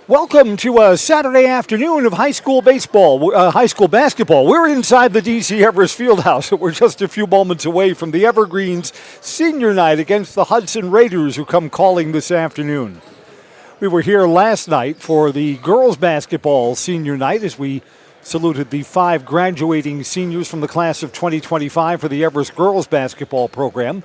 Welcome to a Saturday afternoon of high school basketball. We're inside the DC Everest Fieldhouse. We're just a few moments away from the Evergreens senior night against the Hudson Raiders, who come calling this afternoon. We were here last night for the girls basketball senior night as we saluted the 5 graduating seniors from the class of 2025 for the Everest girls basketball program.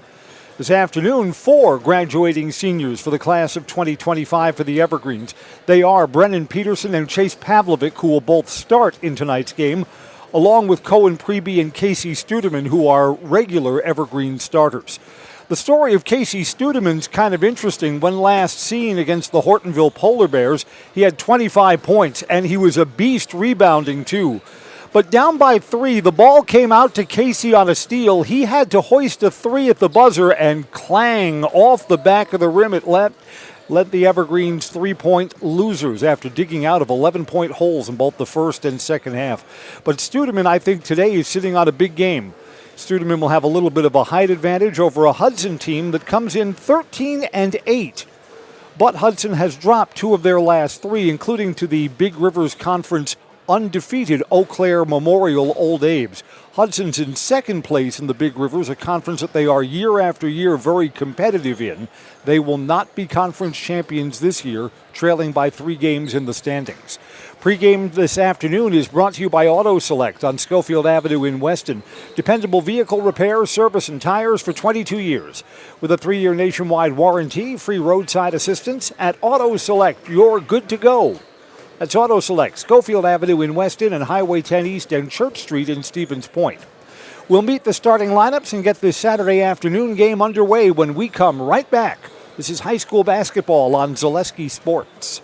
This afternoon, 4 graduating seniors for the class of 2025 for the Evergreens. They are Brennan Peterson and Chase Pavlovic, who will both start in tonight's game, along with Cohen Preby and Casey Studeman, who are regular Evergreen starters. The story of Casey Studeman's kind of interesting. When last seen against the Hortonville Polar Bears, he had 25 points, and he was a beast rebounding too. But down by 3, the ball came out to Casey on a steal. He had to hoist a 3 at the buzzer, and clang off the back of the rim. It let the Evergreens 3-point losers after digging out of 11-point holes in both the first and second half. But Studeman, I think, today is sitting on a big game. Studeman will have a little bit of a height advantage over a Hudson team that comes in 13-8. But Hudson has dropped 2 of their last 3, including to the Big Rivers Conference undefeated Eau Claire Memorial Old Abe's. Hudson's in second place in the Big Rivers, a conference that they are year after year very competitive in. They will not be conference champions this year, trailing by 3 games in the standings. Pregame this afternoon is brought to you by Auto Select on Schofield Avenue in Weston. Dependable vehicle repair, service, and tires for 22 years. With a 3-year nationwide warranty, free roadside assistance at Auto Select. You're good to go. That's Auto Select, Schofield Avenue in Weston and Highway 10 East and Church Street in Stevens Point. We'll meet the starting lineups and get this Saturday afternoon game underway when we come right back. This is high school basketball on Zaleski Sports.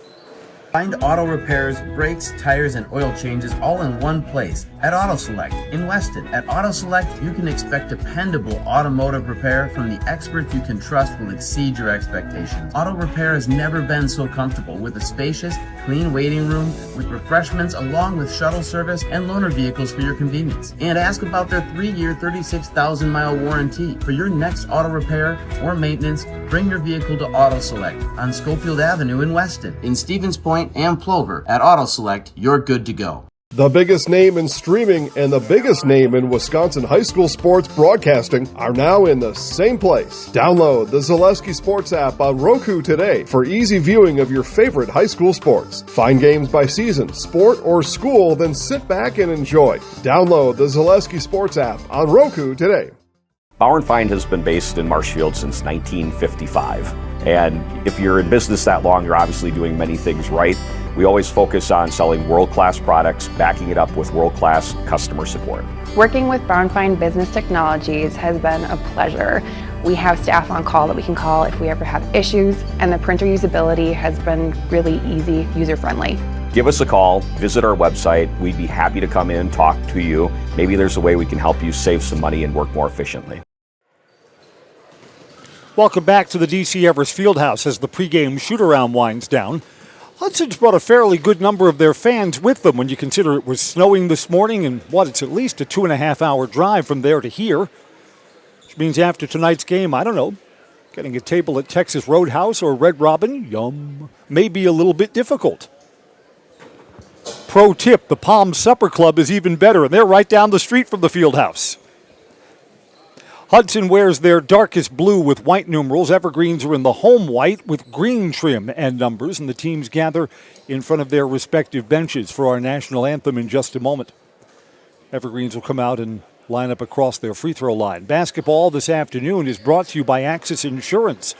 Find auto repairs, brakes, tires, and oil changes all in one place at Auto Select in Weston. At Auto Select, you can expect dependable automotive repair from the experts you can trust will exceed your expectations. Auto repair has never been so comfortable, with a spacious, clean waiting room with refreshments along with shuttle service and loaner vehicles for your convenience. And ask about their 3-year, 36,000-mile warranty. For your next auto repair or maintenance, bring your vehicle to Auto Select on Schofield Avenue in Weston. In Stevens Point and Plover, at Auto Select, you're good to go. The biggest name in streaming and the biggest name in Wisconsin high school sports broadcasting are now in the same place. Download the Zaleski Sports app on Roku today for easy viewing of your favorite high school sports. Find games by season, sport, or school, then sit back and enjoy. Download the Zaleski Sports app on Roku today. Bauer & Fine has been based in Marshfield since 1955. And if you're in business that long, you're obviously doing many things right. We always focus on selling world-class products, backing it up with world-class customer support. Working with Bauer & Fine Business Technologies has been a pleasure. We have staff on call that we can call if we ever have issues, and the printer usability has been really easy, user-friendly. Give us a call, visit our website. We'd be happy to come in, talk to you. Maybe there's a way we can help you save some money and work more efficiently. Welcome back to the DC Everest Fieldhouse as the pregame shoot-around winds down. Hudson's brought a fairly good number of their fans with them when you consider it was snowing this morning and it's at least a 2.5-hour drive from there to here. Which means after tonight's game, I don't know, getting a table at Texas Roadhouse or Red Robin, yum, may be a little bit difficult. Pro tip, the Palm Supper Club is even better, and they're right down the street from the Fieldhouse. Hudson wears their darkest blue with white numerals. Evergreens are in the home white with green trim and numbers, and the teams gather in front of their respective benches for our national anthem in just a moment. Evergreens will come out and line up across their free throw line. Basketball this afternoon is brought to you by Axis Insurance.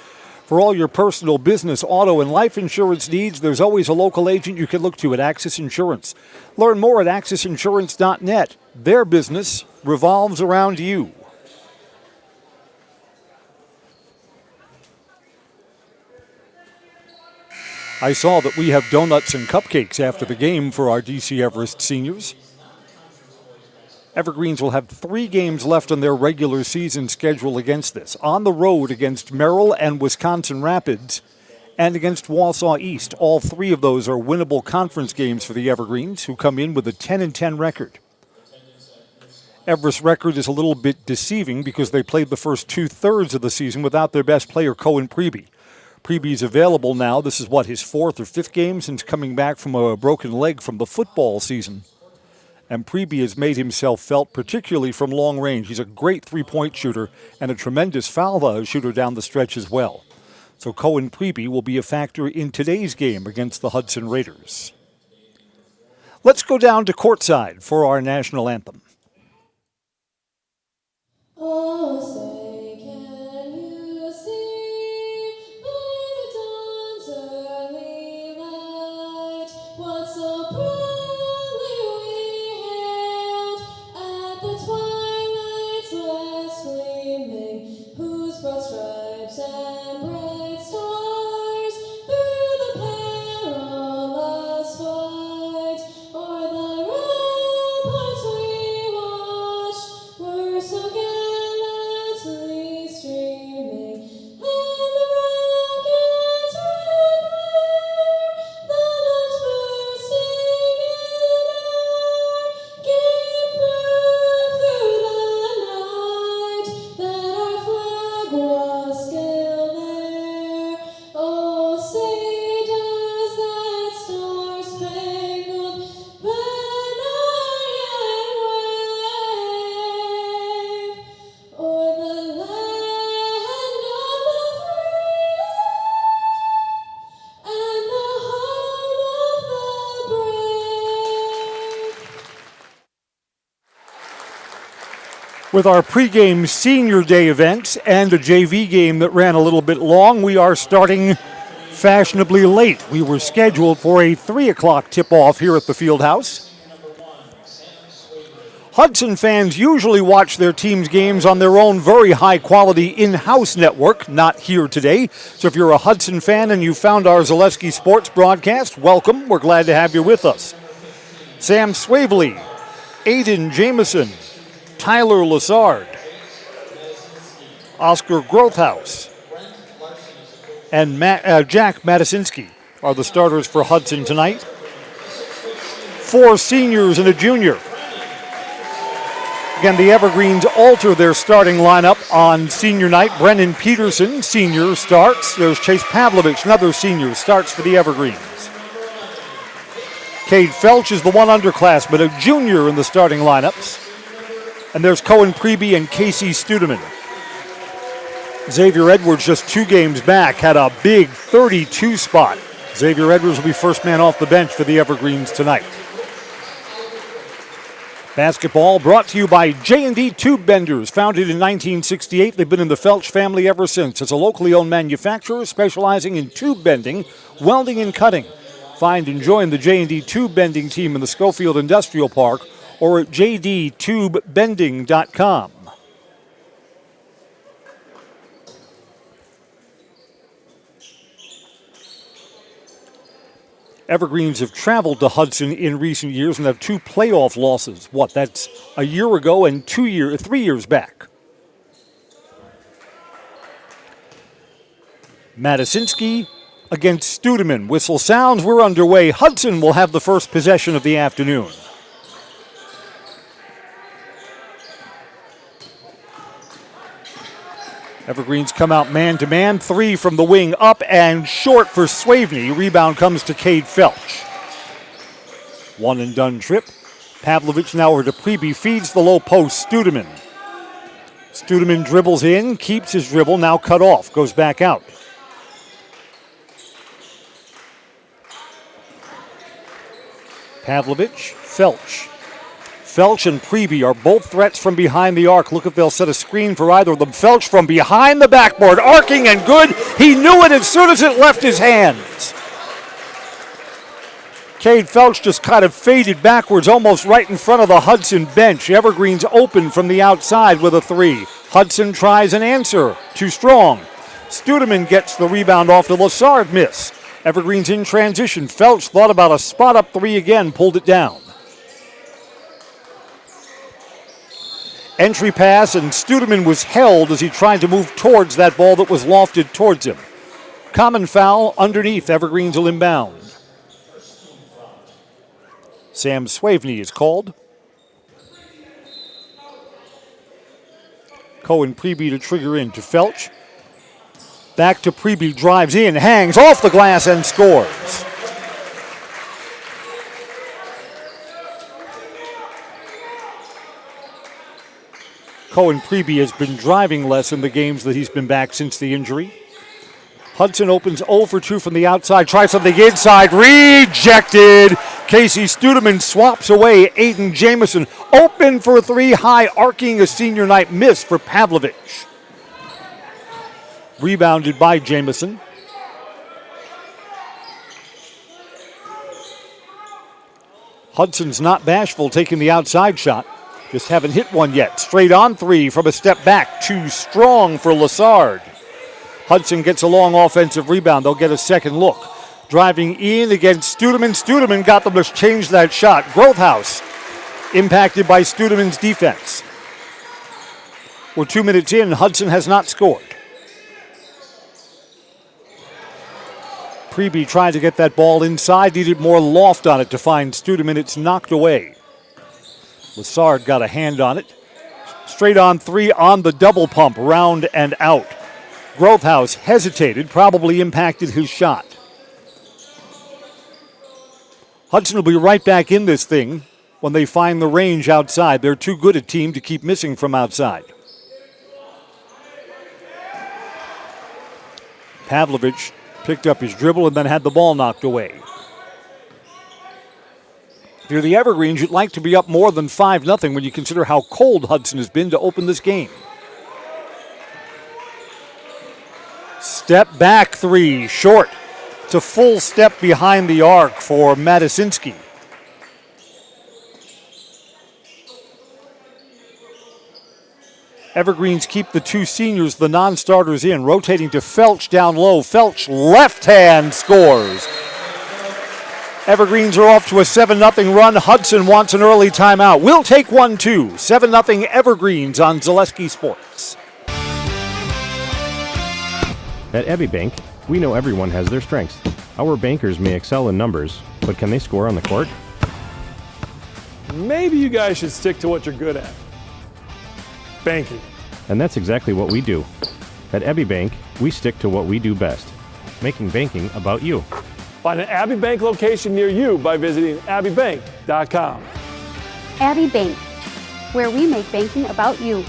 For all your personal, business, auto, and life insurance needs, there's always a local agent you can look to at Axis Insurance. Learn more at AxisInsurance.net. Their business revolves around you. I saw that we have donuts and cupcakes after the game for our DC Everest seniors. Evergreens will have 3 games left on their regular season schedule against this. On the road against Merrill and Wisconsin Rapids, and against Wausau East. All 3 of those are winnable conference games for the Evergreens, who come in with a 10-10 record. Everest's record is a little bit deceiving because they played the first 2/3 of the season without their best player, Cohen Preby. Preby's available now. This is his 4th or 5th game since coming back from a broken leg from the football season. And Preby has made himself felt, particularly from long range. He's a great three-point shooter and a tremendous foul shooter down the stretch as well. So Cohen Preby will be a factor in today's game against the Hudson Raiders. Let's go down to courtside for our national anthem. Oh, say, can you see by the dawn's early light what so proudly we hailed at the twilight's last gleaming, whose broad stripes and bright stars through the perilous fight o'er the ramparts we watched were so gallantly streaming, and the rockets red glare, the bombs bursting in air, gave proof through the night that our flag was still there. Oh, say does that star-spangled banner yet wave o'er the land of the free and the home of the brave? With our pregame senior day events and a JV game that ran a little bit long, we are starting fashionably late. We were scheduled for a 3 o'clock tip-off here at the Fieldhouse. Hudson fans usually watch their team's games on their own very high-quality in-house network, not here today. So if you're a Hudson fan and you found our Zaleski Sports broadcast, welcome. We're glad to have you with us. Sam Swavely, Aiden Jameson, Tyler Lassard, Oscar Growthhouse, and Jack Matasinski are the starters for Hudson tonight. 4 seniors and a junior. Again, the Evergreens alter their starting lineup on senior night. Brennan Peterson, senior, starts. There's Chase Pavlovich, another senior, starts for the Evergreens. Cade Felch is the one underclassman, a junior in the starting lineups. And there's Cohen Preby and Casey Studeman. Xavier Edwards, just 2 games back, had a big 32 spot. Xavier Edwards will be first man off the bench for the Evergreens tonight. Basketball brought to you by J&D Tube Benders. Founded in 1968, they've been in the Felch family ever since. It's a locally owned manufacturer specializing in tube bending, welding, and cutting. Find and join the J&D Tube Bending team in the Schofield Industrial Park or at jdtubebending.com. Evergreens have traveled to Hudson in recent years and have 2 playoff losses. That's a year ago and 3 years back. Matasinski against Studeman. Whistle sounds, we're underway. Hudson will have the first possession of the afternoon. Evergreens come out man-to-man. 3 from the wing, up and short for Swavely. Rebound comes to Cade Felch. One and done trip. Pavlovich now over to Preby, feeds the low post, Studeman. Studeman dribbles in, keeps his dribble, now cut off, goes back out. Pavlovich, Felch. Felch and Preby are both threats from behind the arc. Look if they'll set a screen for either of them. Felch from behind the backboard, arcing and good. He knew it as soon as it left his hands. Cade Felch just kind of faded backwards, almost right in front of the Hudson bench. Evergreens open from the outside with a 3. Hudson tries an answer. Too strong. Studeman gets the rebound off the Lassard miss. Evergreens in transition. Felch thought about a spot-up 3 again, pulled it down. Entry pass, and Studeman was held as he tried to move towards that ball that was lofted towards him. Common foul underneath. Evergreens will inbound. Sam Swavely is called. Cohen Preby to trigger in to Felch. Back to Pregame, drives in, hangs off the glass and scores. Cohen Pregame has been driving less in the games that he's been back since the injury. Hudson opens 0 for 2 from the outside, tries something inside, rejected. Casey Studeman swaps away. Aiden Jamison open for 3, high arcing, a senior night miss for Pavlovich. Rebounded by Jamison. Hudson's not bashful taking the outside shot. Just haven't hit one yet. Straight on 3 from a step back. Too strong for Lassard. Hudson gets a long offensive rebound. They'll get a second look. Driving in against Studeman. Studeman got them to change that shot. Growthhouse impacted by Studeman's defense. We're 2 minutes in. Hudson has not scored. Pregame tried to get that ball inside. Needed more loft on it to find Studeman. It's knocked away. Lassard got a hand on it. Straight on 3 on the double pump. Round and out. Growthhouse hesitated, probably impacted his shot. Hudson will be right back in this thing when they find the range outside. They're too good a team to keep missing from outside. Pavlovich picked up his dribble and then had the ball knocked away. If you're the Evergreens, you'd like to be up more than 5-0 when you consider how cold Hudson has been to open this game. Step back 3, short. It's a full step behind the arc for Matasinski. Evergreens keep the 2 seniors, the non-starters, in. Rotating to Felch down low. Felch left hand scores. Evergreens are off to a 7-0 run. Hudson wants an early timeout. We'll take one too. 7-0 Evergreens on Zaleski Sports. At Abbey Bank, we know everyone has their strengths. Our bankers may excel in numbers, but can they score on the court? Maybe you guys should stick to what you're good at. Banking. And that's exactly what we do. At Abbey Bank, we stick to what we do best, making banking about you. Find an Abbey Bank location near you by visiting abbeybank.com. Abbey Bank, where we make banking about you.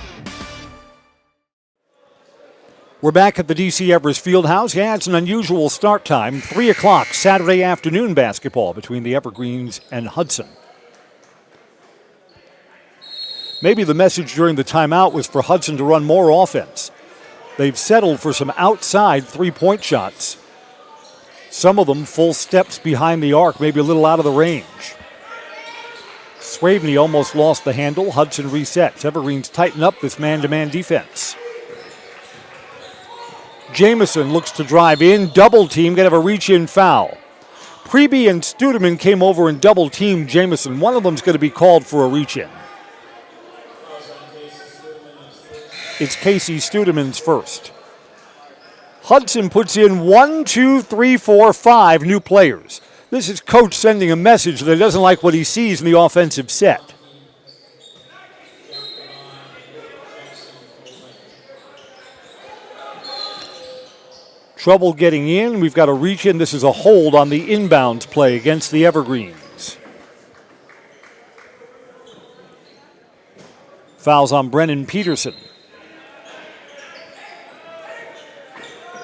We're back at the DC Everest Fieldhouse. Yeah, it's an unusual start time. 3 o'clock Saturday afternoon basketball between the Evergreens and Hudson. Maybe the message during the timeout was for Hudson to run more offense. They've settled for some outside three-point shots. Some of them full steps behind the arc, maybe a little out of the range. Swavney almost lost the handle. Hudson resets. Evergreens tighten up this man-to-man defense. Jamison looks to drive in. Double team. Going to have a reach-in foul. Pregame and Studeman came over and double-teamed Jamison. One of them's going to be called for a reach-in. It's Casey Studeman's first. Hudson puts in 1, 2, 3, 4, 5 new players. This is coach sending a message that he doesn't like what he sees in the offensive set. Trouble getting in. We've got a reach in. This is a hold on the inbounds play against the Evergreens. Fouls on Brennan Peterson.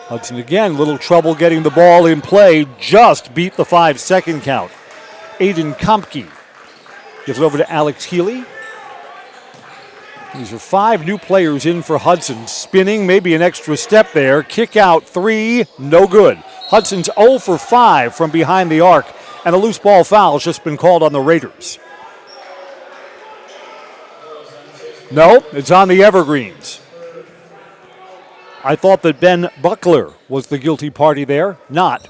Hudson again, little trouble getting the ball in play. Just beat the 5-second count. Aiden Kompke gives it over to Alex Healy. These are 5 new players in for Hudson. Spinning, maybe an extra step there. Kick out 3, no good. Hudson's 0 for 5 from behind the arc, and a loose ball foul has just been called on the Raiders. No, it's on the Evergreens. I thought that Ben Buckler was the guilty party there. Not.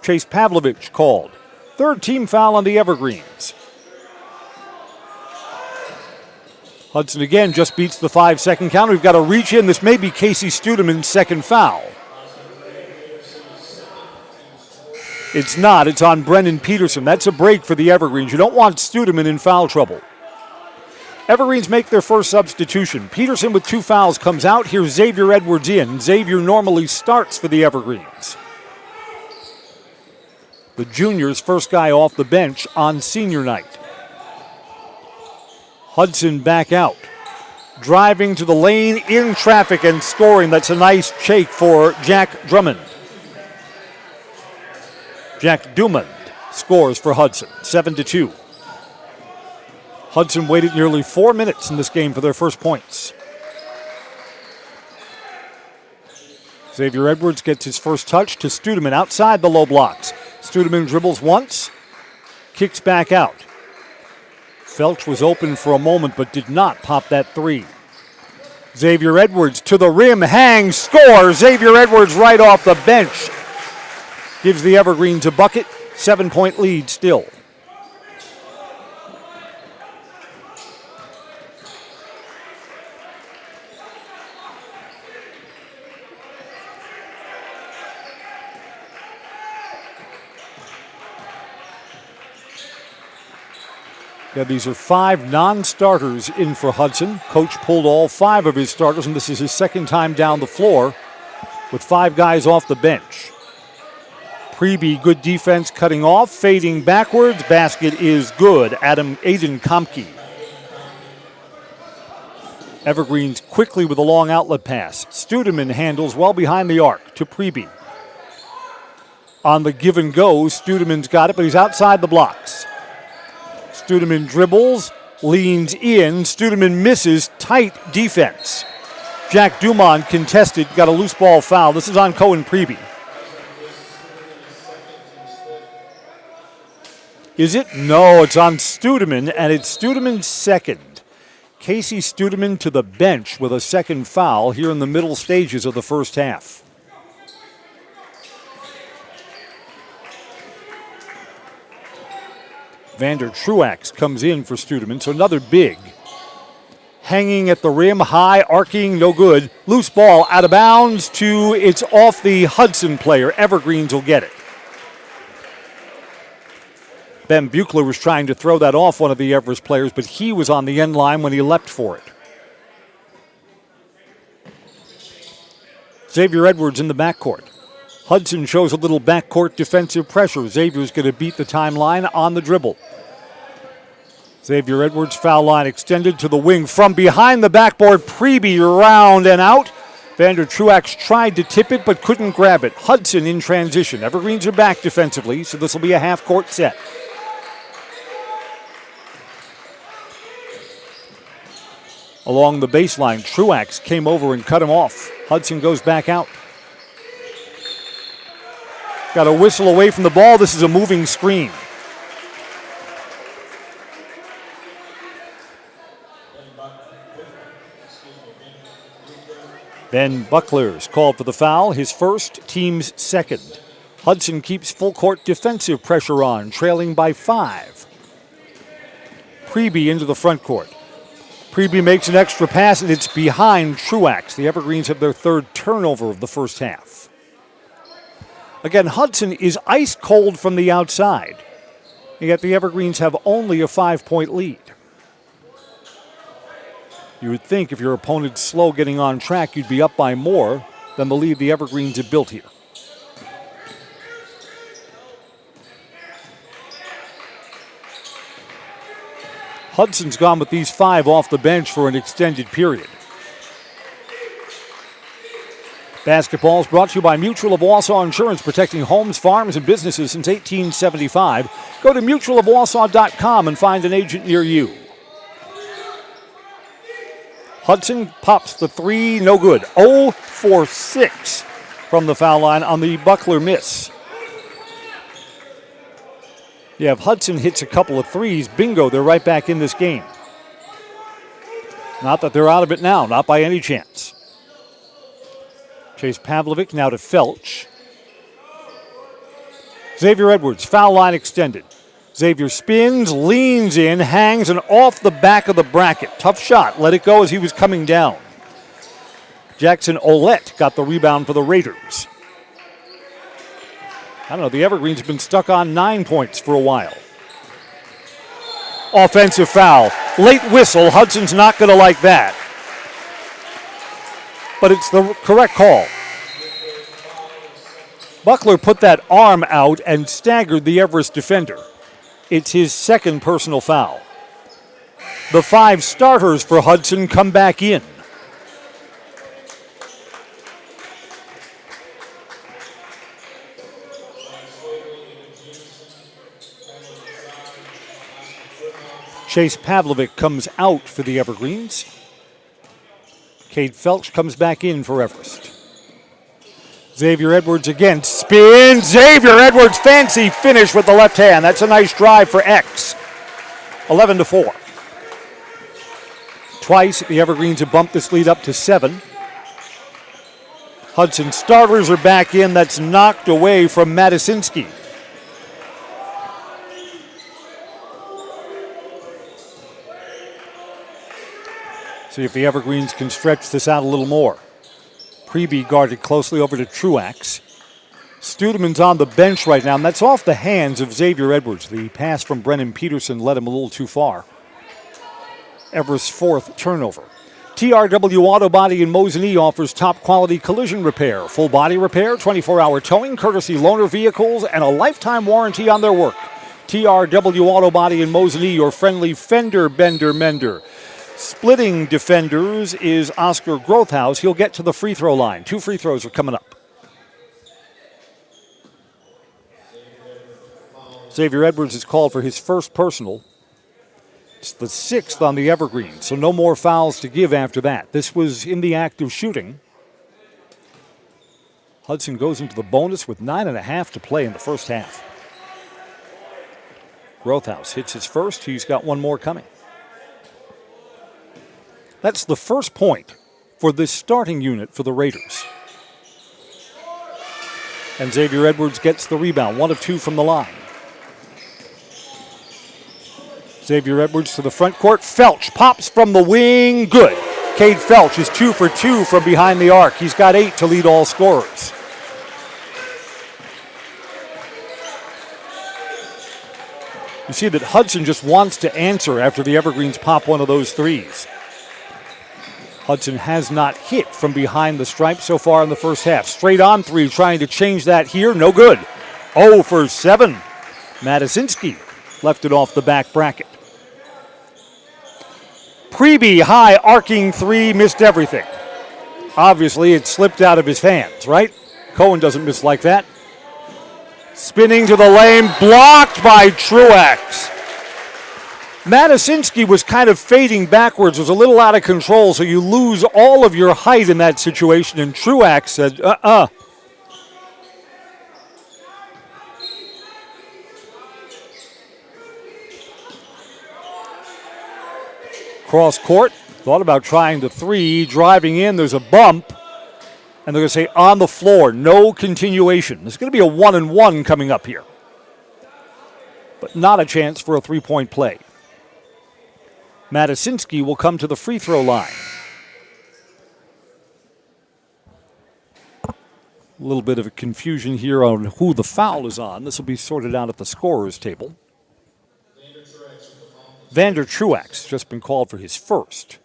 Chase Pavlovich called. Third team foul on the Evergreens. Hudson again just beats the 5-second count. We've got a reach in. This may be Casey Studeman's second foul. It's not. It's on Brennan Peterson. That's a break for the Evergreens. You don't want Studeman in foul trouble. Evergreens make their first substitution. Peterson with 2 fouls comes out. Here's Xavier Edwards in. Xavier normally starts for the Evergreens. The junior's first guy off the bench on senior night. Hudson back out. Driving to the lane, in traffic and scoring. That's a nice shake for Jack Drummond. Jack Dumond scores for Hudson, 7-2. Hudson waited nearly 4 minutes in this game for their first points. Xavier Edwards gets his first touch to Studeman outside the low blocks. Studeman dribbles once, kicks back out. Felch was open for a moment but did not pop that three. Xavier Edwards to the rim, hangs, scores. Xavier Edwards right off the bench gives the Evergreens a bucket. 7-point lead still. Yeah, these are 5 non-starters in for Hudson. Coach pulled all 5 of his starters, and this is his second time down the floor with 5 guys off the bench. Pregame, good defense, cutting off, fading backwards. Basket is good. Aiden Komke. Evergreens quickly with a long outlet pass. Studeman handles well behind the arc to Pregame. On the give and go, Studeman's got it, but he's outside the blocks. Studeman dribbles, leans in. Studeman misses. Tight defense. Jack Dumond contested, got a loose ball foul. This is on Cohen Pregame. Is it? No, it's on Studeman, and it's Studeman's second. Casey Studeman to the bench with a second foul here in the middle stages of the first half. Vander Truax comes in for Studeman, so another big. Hanging at the rim, high, arcing, no good. Loose ball out of bounds it's off the Hudson player. Evergreens will get it. Ben Buechler was trying to throw that off one of the Everest players, but he was on the end line when he leapt for it. Xavier Edwards in the backcourt. Hudson shows a little backcourt defensive pressure. Xavier's going to beat the timeline on the dribble. Xavier Edwards, foul line extended to the wing. From behind the backboard, Pregame around and out. Vander Truax tried to tip it but couldn't grab it. Hudson in transition. Evergreens are back defensively, so this will be a half-court set. Along the baseline, Truax came over and cut him off. Hudson goes back out. Got a whistle away from the ball. This is a moving screen. Ben Buckler's called for the foul, his first, team's second. Hudson keeps full court defensive pressure on, trailing by 5. Pregame into the front court. Pregame makes an extra pass, and it's behind Truax. The Evergreens have their third turnover of the first half. Again, Hudson is ice cold from the outside, yet the Evergreens have only a 5-point lead. You would think if your opponent's slow getting on track, you'd be up by more than the lead the Evergreens have built here. Hudson's gone with these 5 off the bench for an extended period. Basketball is brought to you by Mutual of Wausau Insurance, protecting homes, farms, and businesses since 1875. Go to mutualofwausau.com and find an agent near you. Hudson pops the 3, no good. 0 for 6 from the foul line on the Buckler miss. Yeah, if Hudson hits a couple of 3s, bingo, they're right back in this game. Not that they're out of it now, not by any chance. Chase Pavlovic now to Felch. Xavier Edwards, foul line extended. Xavier spins, leans in, hangs, and off the back of the bracket. Tough shot, let it go as he was coming down. Jackson Olette got the rebound for the Raiders. I don't know, the Evergreens have been stuck on 9 points for a while. Offensive foul. Late whistle. Hudson's not going to like that. But it's the correct call. Buckler put that arm out and staggered the Everest defender. It's his second personal foul. The 5 starters for Hudson come back in. Chase Pavlovic comes out for the Evergreens. Cade Felch comes back in for Everest. Xavier Edwards again, spin. Xavier Edwards, fancy finish with the left hand. That's a nice drive for X. 11-4. Twice the Evergreens have bumped this lead up to 7. Hudson starters are back in. That's knocked away from Matasinski. See if the Evergreens can stretch this out a little more. Pregame guarded closely over to Truax. Studeman's on the bench right now, and that's off the hands of Xavier Edwards. The pass from Brennan Peterson led him a little too far. Everest's 4th turnover. TRW Auto Body in Mosinee offers top quality collision repair, full body repair, 24-hour towing, courtesy loaner vehicles, and a lifetime warranty on their work. TRW Auto Body in Mosinee, your friendly fender bender mender. Splitting defenders is Oscar Growthhouse. He'll get to the free throw line. 2 free throws are coming up. Xavier Edwards is called for his first personal. It's the 6th on the Evergreen, so no more fouls to give after that. This was in the act of shooting. Hudson goes into the bonus with 9.5 to play in the first half. Growthhouse hits his first. He's got one more coming. That's the first point for this starting unit for the Raiders. And Xavier Edwards gets the rebound, 1 of 2 from the line. Xavier Edwards to the front court. Felch pops from the wing. Good. Cade Felch is 2 for 2 from behind the arc. He's got 8 to lead all scorers. You see that Hudson just wants to answer after the Evergreens pop one of those threes. Hudson has not hit from behind the stripe so far in the first half. Straight on 3, trying to change that here. No good. 0 for 7. Matasinski left it off the back bracket. Pregame high arcing 3, missed everything. Obviously, it slipped out of his hands, right? Cohen doesn't miss like that. Spinning to the lane, blocked by Truax. Matasinski was kind of fading backwards, was a little out of control, so you lose all of your height in that situation, and Truax said, Cross court, thought about trying the 3, driving in, there's a bump, and they're going to say on the floor, no continuation. There's going to be a 1-and-1 coming up here, but not a chance for a 3-point play. Matasinski will come to the free throw line. A little bit of a confusion here on who the foul is on. This will be sorted out at the scorer's table. Vander Truax just been called for his first.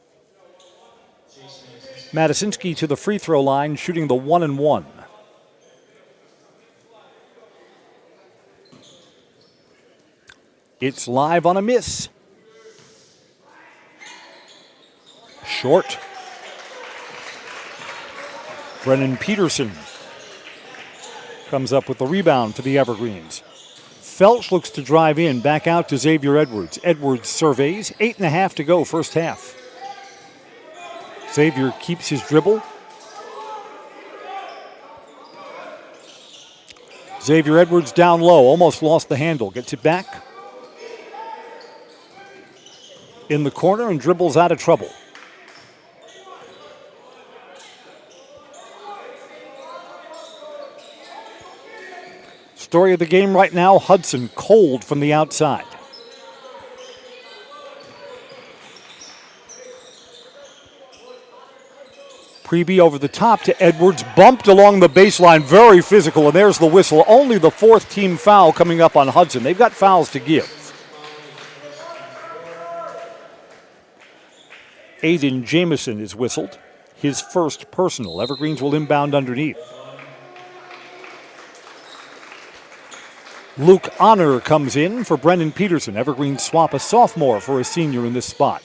Matasinski to the free throw line, shooting the 1-and-1. It's live on a miss. Short. Brennan Peterson comes up with the rebound for the Evergreens. Felch looks to drive in, back out to Xavier Edwards. Edwards surveys, 8.5 to go, first half. Xavier keeps his dribble. Xavier Edwards down low, almost lost the handle, gets it back. In the corner and dribbles out of trouble. Story of the game right now, Hudson cold from the outside. Pregame over the top to Edwards, bumped along the baseline, very physical, and there's the whistle. Only the 4th team foul coming up on Hudson. They've got fouls to give. Aiden Jameson is whistled. His first personal. Evergreens will inbound underneath. Luke Honor comes in for Brendan Peterson. Evergreens swap a sophomore for a senior in this spot.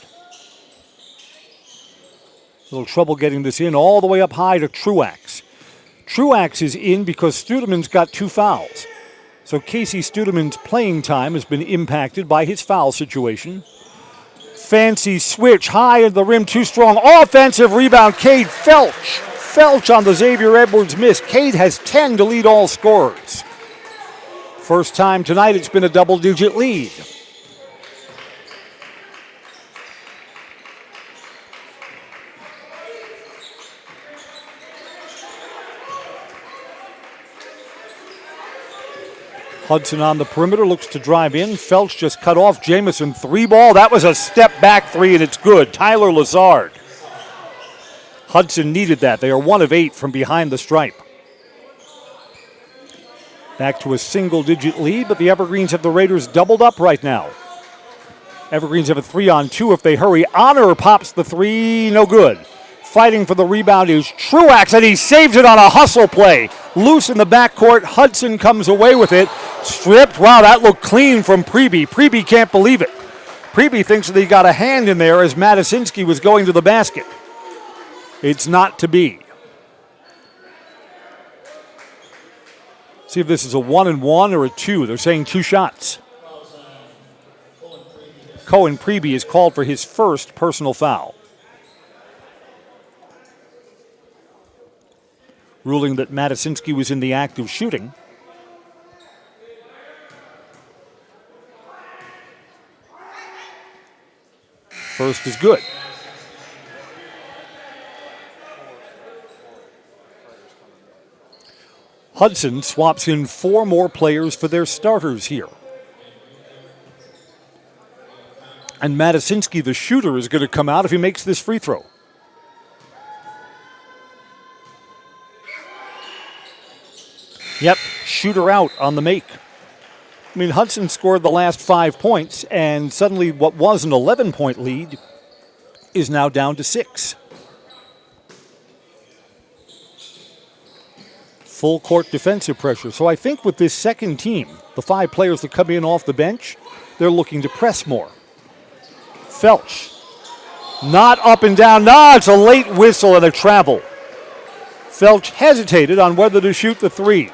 A little trouble getting this in all the way up high to Truax. Truax is in because Studeman's got 2 fouls. So Casey Studeman's playing time has been impacted by his foul situation. Fancy switch, high at the rim, too strong. Offensive rebound, Cade Felch. Felch on the Xavier Edwards miss. Cade has 10 to lead all scorers. First time tonight it's been a double-digit lead. Hudson on the perimeter, looks to drive in. Felch just cut off. Jameson, 3-ball. That was a step-back 3, and it's good. Tyler Lazard. Hudson needed that. They are 1 of 8 from behind the stripe. Back to a single-digit lead, but the Evergreens have the Raiders doubled up right now. Evergreens have a 3-on-2 if they hurry. Honor pops the 3, no good. Fighting for the rebound is Truax, and he saves it on a hustle play. Loose in the backcourt. Hudson comes away with it. Stripped. Wow, that looked clean from Pregame. Pregame can't believe it. Pregame thinks that he got a hand in there as Matasinski was going to the basket. It's not to be. See if this is a 1-and-1 or a 2. They're saying 2 shots. Cohen Pregame is called for his first personal foul. Ruling that Matasinski was in the act of shooting. First is good. Hudson swaps in 4 more players for their starters here. And Matasinski, the shooter, is going to come out if he makes this free throw. Yep, shooter out on the make. I mean, Hudson scored the last 5 points, and suddenly what was an 11-point lead is now down to 6. Full court defensive pressure. So I think with this second team, the 5 players that come in off the bench, they're looking to press more. Felch, not up and down. No, it's a late whistle and a travel. Felch hesitated on whether to shoot the 3.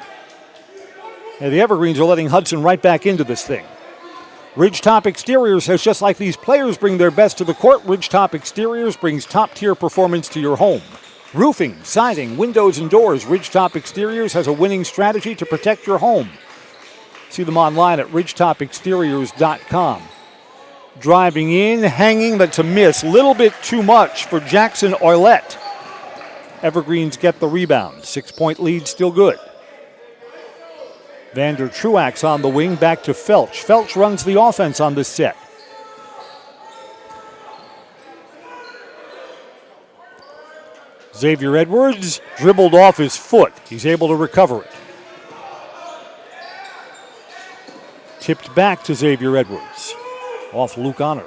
And the Evergreens are letting Hudson right back into this thing. Ridgetop Exteriors says just like these players bring their best to the court, Ridgetop Exteriors brings top-tier performance to your home. Roofing, siding, windows, and doors, Ridgetop Exteriors has a winning strategy to protect your home. See them online at ridgetopexteriors.com. Driving in, hanging, that's a miss. Little bit too much for Jackson Oilette. Evergreens get the rebound. 6-point lead, still good. Vander Truax on the wing, back to Felch. Felch runs the offense on this set. Xavier Edwards dribbled off his foot. He's able to recover it. Tipped back to Xavier Edwards. Off Luke Honor.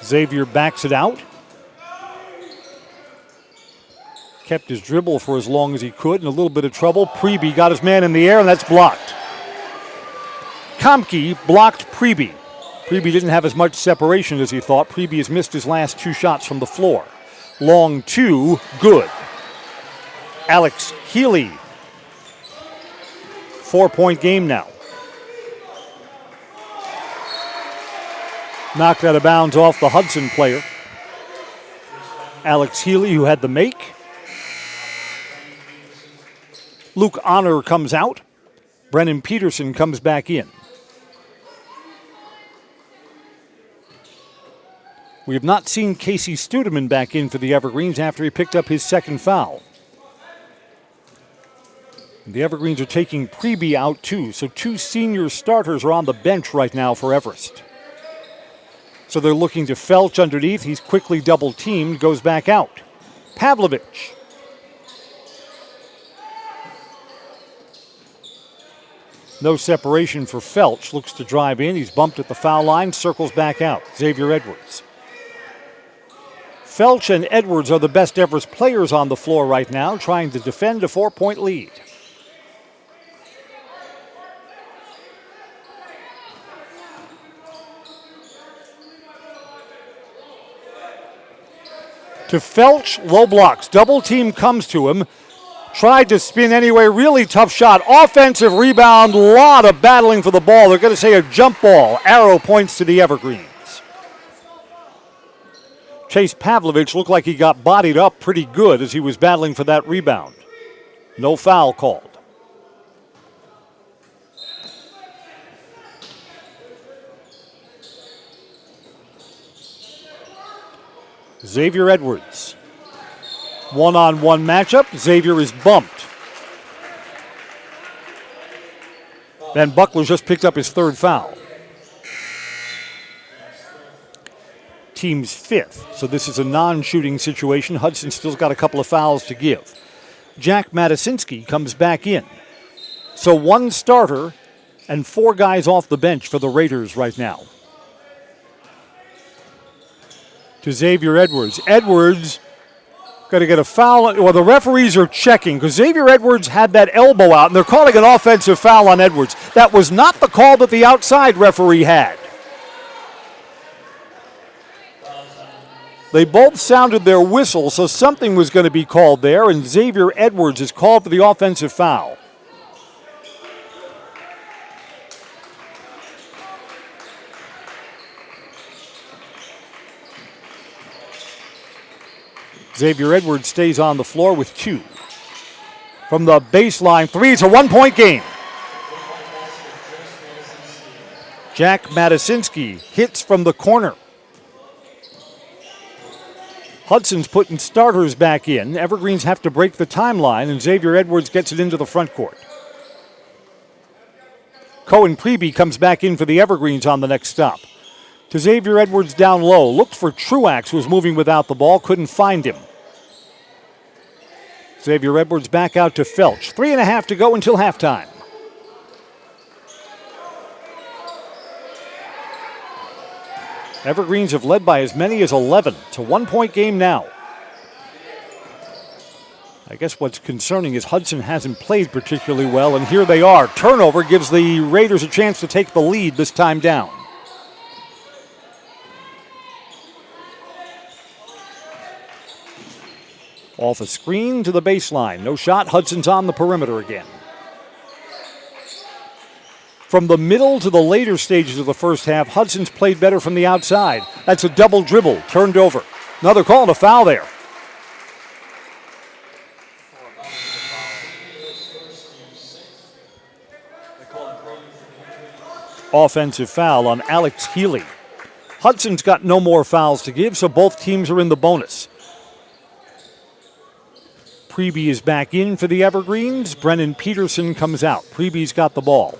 Xavier backs it out. Kept his dribble for as long as he could in a little bit of trouble. Pregame got his man in the air, and that's blocked. Komke blocked Pregame. Pregame didn't have as much separation as he thought. Pregame has missed his last 2 shots from the floor. Long 2, good. Alex Healy. 4-point game now. Knocked out of bounds off the Hudson player. Alex Healy, who had the make. Luke Honor comes out. Brennan Peterson comes back in. We have not seen Casey Studeman back in for the Evergreens after he picked up his 2nd foul. The Evergreens are taking Pregame out too, so 2 senior starters are on the bench right now for Everest. So they're looking to Felch underneath. He's quickly double-teamed, goes back out. Pavlovich. No separation for Felch. Looks to drive in. He's bumped at the foul line, circles back out. Xavier Edwards. Felch and Edwards are the best Everest players on the floor right now, trying to defend a 4-point lead. To Felch, low blocks. Double team comes to him. Tried to spin anyway, really tough shot. Offensive rebound, lot of battling for the ball. They're going to say a jump ball. Arrow points to the Evergreens. Chase Pavlovich looked like he got bodied up pretty good as he was battling for that rebound. No foul called. Xavier Edwards. One-on-one matchup. Xavier is bumped. Van Buckler just picked up his third foul. Team's fifth, so this is a non-shooting situation. Hudson still's got a couple of fouls to give. Jack Matasinski comes back in. So one starter and 4 guys off the bench for the Raiders right now. To Xavier Edwards. Edwards got to get a foul. Well, the referees are checking because Xavier Edwards had that elbow out, and they're calling an offensive foul on Edwards. That was not the call that the outside referee had. They both sounded their whistle, so something was going to be called there, and Xavier Edwards is called for the offensive foul. Xavier Edwards stays on the floor with 2. From the baseline, 3. It's a 1-point game. Jack Matasinski hits from the corner. Hudson's putting starters back in. Evergreens have to break the timeline, and Xavier Edwards gets it into the front court. Cohen Preby comes back in for the Evergreens on the next stop. To Xavier Edwards down low. Looked for Truax, who was moving without the ball. Couldn't find him. Xavier Edwards back out to Felch. 3.5 to go until halftime. Evergreens have led by as many as 11. It's a 1-point game now. I guess what's concerning is Hudson hasn't played particularly well, and here they are. Turnover gives the Raiders a chance to take the lead this time down. Off a screen to the baseline. No shot. Hudson's on the perimeter again. From the middle to the later stages of the first half, Hudson's played better from the outside. That's a double dribble, turned over. Another call and a foul there. Offensive foul on Alex Healy. Hudson's got no more fouls to give, so both teams are in the bonus. Preby is back in for the Evergreens. Brennan Peterson comes out. Preby's got the ball.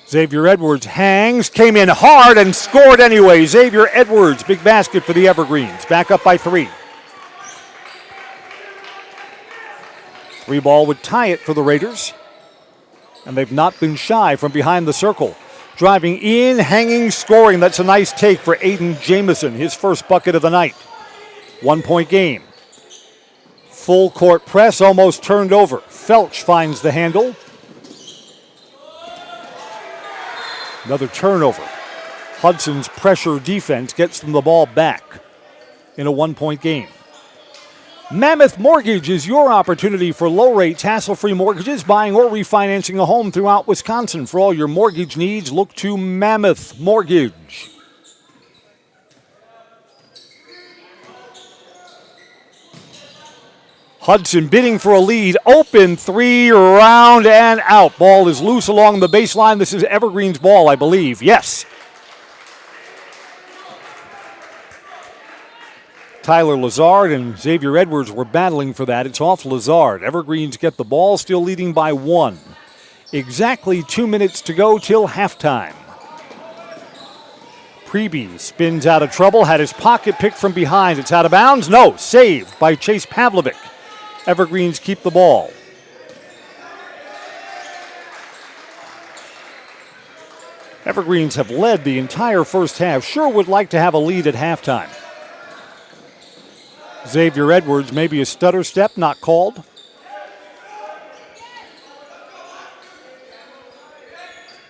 Xavier Edwards hangs, came in hard and scored anyway. Xavier Edwards, big basket for the Evergreens. Back up by 3. 3 ball would tie it for the Raiders. And they've not been shy from behind the circle. Driving in, hanging, scoring. That's a nice take for Aiden Jamison, his first bucket of the night. 1-point game. Full court press, almost turned over. Felch finds the handle. Another turnover. Hudson's pressure defense gets them the ball back in a 1-point game. Mammoth Mortgage is your opportunity for low rates, hassle-free mortgages, buying or refinancing a home throughout Wisconsin. For all your mortgage needs, look to Mammoth Mortgage. Hudson bidding for a lead. Open 3, round and out. Ball is loose along the baseline. This is Evergreen's ball, I believe. Yes. Tyler Lazard and Xavier Edwards were battling for that. It's off Lazard. Evergreens get the ball, still leading by 1. Exactly 2 minutes to go till halftime. Pregame spins out of trouble, had his pocket picked from behind. It's out of bounds. No, saved by Chase Pavlovic. Evergreens keep the ball. Evergreens have led the entire first half. Sure would like to have a lead at halftime. Xavier Edwards, maybe a stutter step, not called.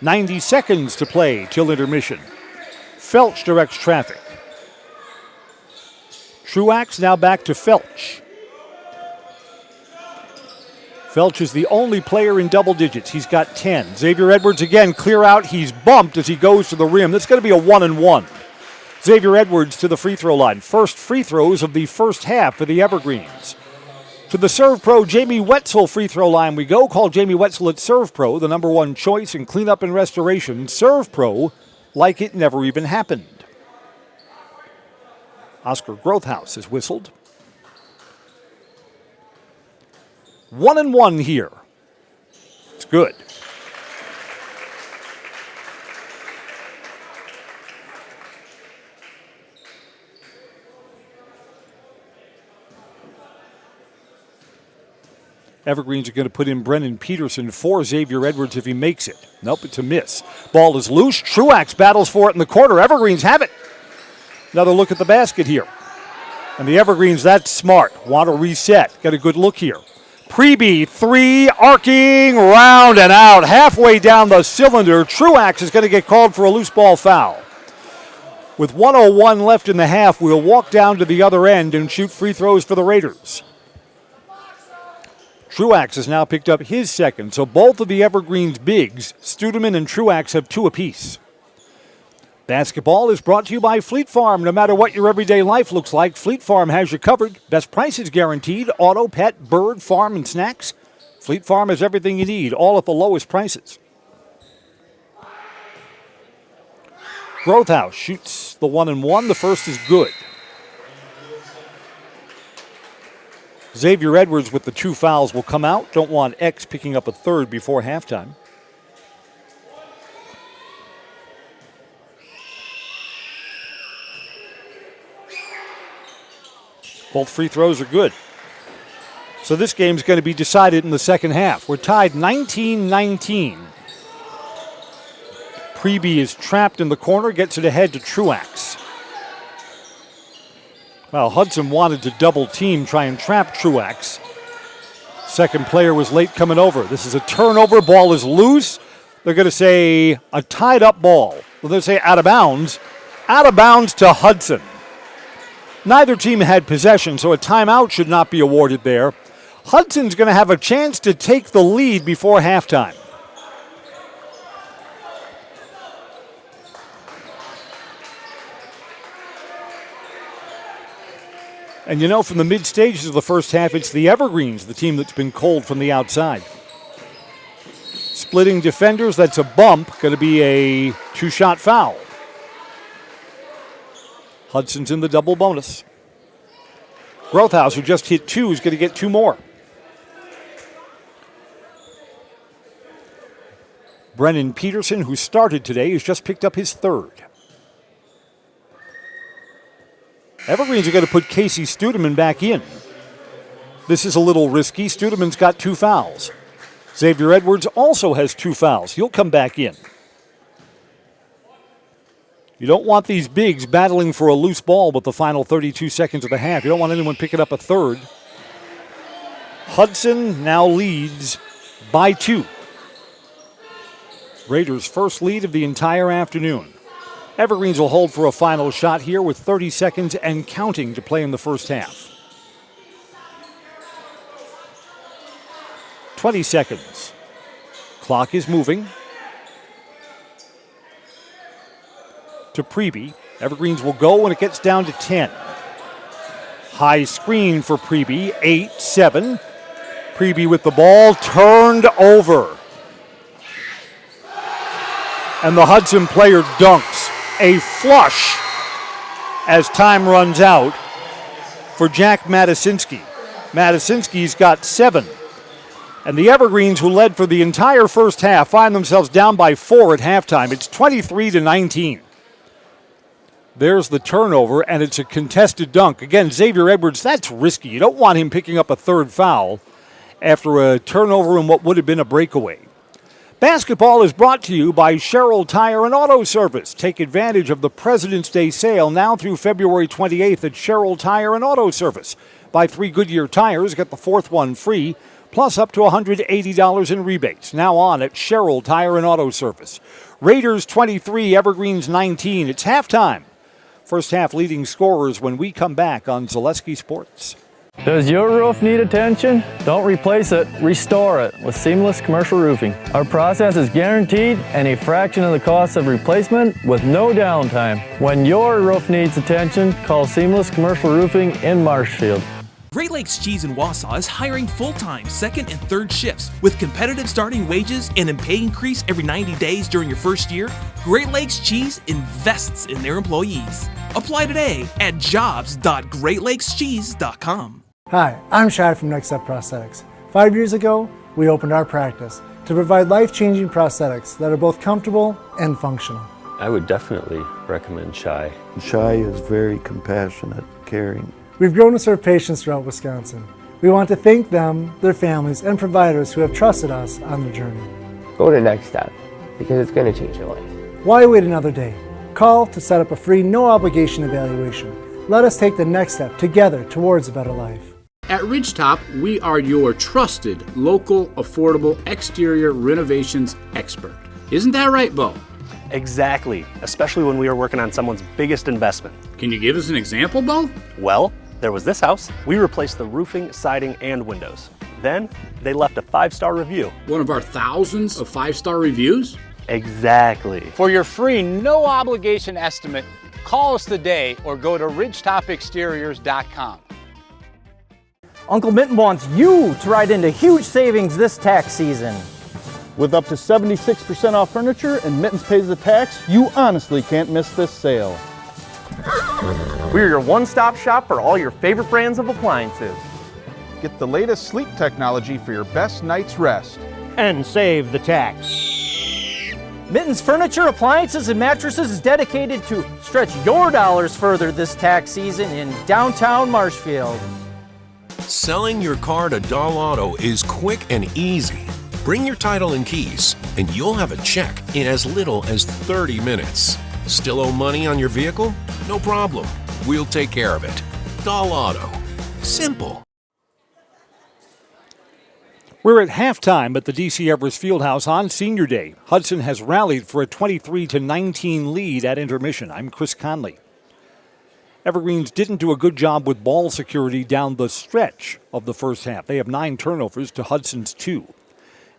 .90 seconds to play till intermission. Felch directs traffic. Truax now back to Felch. Felch is the only player in double digits. He's got 10. Xavier Edwards again, clear out. He's bumped as he goes to the rim. That's going to be a 1-and-1. Xavier Edwards to the free throw line. First free throws of the first half for the Evergreens. To the Serve Pro Jamie Wetzel free throw line we go. Call Jamie Wetzel at Serve Pro, the #1 choice in cleanup and restoration. Serve Pro, like it never even happened. Oscar Grothaus is whistled. 1-and-1 here. It's good. Evergreens are going to put in Brennan Peterson for Xavier Edwards if he makes it. Nope, it's a miss. Ball is loose. Truax battles for it in the corner. Evergreens have it. Another look at the basket here. And the Evergreens, that's smart. Want to reset. Got a good look here. Pregame, three, arcing, round and out. Halfway down the cylinder, Truax is going to get called for a loose ball foul. With 1:01 left in the half, we'll walk down to the other end and shoot free throws for the Raiders. Truax has now picked up his second, so both of the Evergreens bigs, Studeman and Truax, have 2 apiece. Basketball is brought to you by Fleet Farm. No matter what your everyday life looks like, Fleet Farm has you covered. Best prices guaranteed. Auto, pet, bird, farm, and snacks. Fleet Farm has everything you need, all at the lowest prices. Grothaus shoots the 1-and-1. The first is good. Xavier Edwards with the 2 fouls will come out. Don't want X picking up a third before halftime. Both free throws are good. So this game's going to be decided in the second half. We're tied 19-19. Pregame is trapped in the corner, gets it ahead to Truax. Well, Hudson wanted to double team, try and trap Truax. Second player was late coming over. This is a turnover. Ball is loose. They're going to say a tied up ball. Well, they'll say out of bounds. Out of bounds to Hudson. Neither team had possession, so a timeout should not be awarded there. Hudson's going to have a chance to take the lead before halftime. And you know, from the mid stages of the first half, it's the Evergreens, the team that's been cold from the outside. Splitting defenders, that's a bump, going to be a 2-shot foul. Hudson's in the double bonus. Grothaus, who just hit 2, is going to get 2 more. Brennan Peterson, who started today, has just picked up his 3rd. Evergreens are going to put Casey Studeman back in. This is a little risky. Studeman's got 2 fouls. Xavier Edwards also has 2 fouls. He'll come back in. You don't want these bigs battling for a loose ball with the final 32 seconds of the half. You don't want anyone picking up a third. Hudson now leads by 2. Raiders' first lead of the entire afternoon. Evergreens will hold for a final shot here with 30 seconds and counting to play in the first half. 20 seconds. Clock is moving. To Pregame. Evergreens will go when it gets down to 10. High screen for Pregame, 8-7. Pregame with the ball, turned over. And the Hudson player dunks. A flush as time runs out for Jack Matasinski. Matasinski's got 7. And the Evergreens, who led for the entire first half, find themselves down by 4 at halftime. It's 23-19. There's the turnover, and it's a contested dunk. Again, Xavier Edwards, that's risky. You don't want him picking up a third foul after a turnover and what would have been a breakaway. Basketball is brought to you by Sherrill Tire and Auto Service. Take advantage of the President's Day sale now through February 28th at Sherrill Tire and Auto Service. Buy 3 Goodyear tires, get the 4th one free, plus up to $180 in rebates. Now on at Sherrill Tire and Auto Service. Raiders 23, Evergreens 19. It's halftime. First half leading scorers when we come back on Zaleski Sports. Does your roof need attention? Don't replace it, restore it with Seamless Commercial Roofing. Our process is guaranteed and a fraction of the cost of replacement with no downtime. When your roof needs attention, call Seamless Commercial Roofing in Marshfield. Great Lakes Cheese in Wausau is hiring full-time second and third shifts with competitive starting wages and a pay increase every 90 days during your first year. Great Lakes Cheese invests in their employees. Apply today at jobs.greatlakescheese.com. Hi, I'm Shai from Next Step Prosthetics. 5 years ago, we opened our practice to provide life-changing prosthetics that are both comfortable and functional. I would definitely recommend Shai. Shai is very compassionate, caring. We've grown to serve patients throughout Wisconsin. We want to thank them, their families, and providers who have trusted us on their journey. Go to Next Step because it's going to change your life. Why wait another day? Call to set up a free, no-obligation evaluation. Let us take the next step together towards a better life. At Ridgetop, we are your trusted, local, affordable exterior renovations expert. Isn't that right, Bo? Exactly, especially when we are working on someone's biggest investment. Can you give us an example, Bo? Well, there was this house. We replaced the roofing, siding, and windows. Then they left a 5-star review. One of our thousands of 5-star reviews? Exactly. For your free, no obligation estimate, call us today or go to ridgetopexteriors.com. Uncle Mitten wants you to ride into huge savings this tax season. With up to 76% off furniture and Mittens pays the tax, you honestly can't miss this sale. We're your one-stop shop for all your favorite brands of appliances. Get the latest sleep technology for your best night's rest. And save the tax. Mittens Furniture, Appliances, and Mattresses is dedicated to stretch your dollars further this tax season in downtown Marshfield. Selling your car to Doll Auto is quick and easy. Bring your title and keys, and you'll have a check in as little as 30 minutes. Still owe money on your vehicle? No problem. We'll take care of it. Doll Auto. Simple. We're at halftime at the DC Everest Fieldhouse on Senior Day. Hudson has rallied for a 23-19 lead at intermission. I'm Chris Conley. Evergreens didn't do a good job with ball security down the stretch of the first half. They have 9 turnovers to Hudson's 2.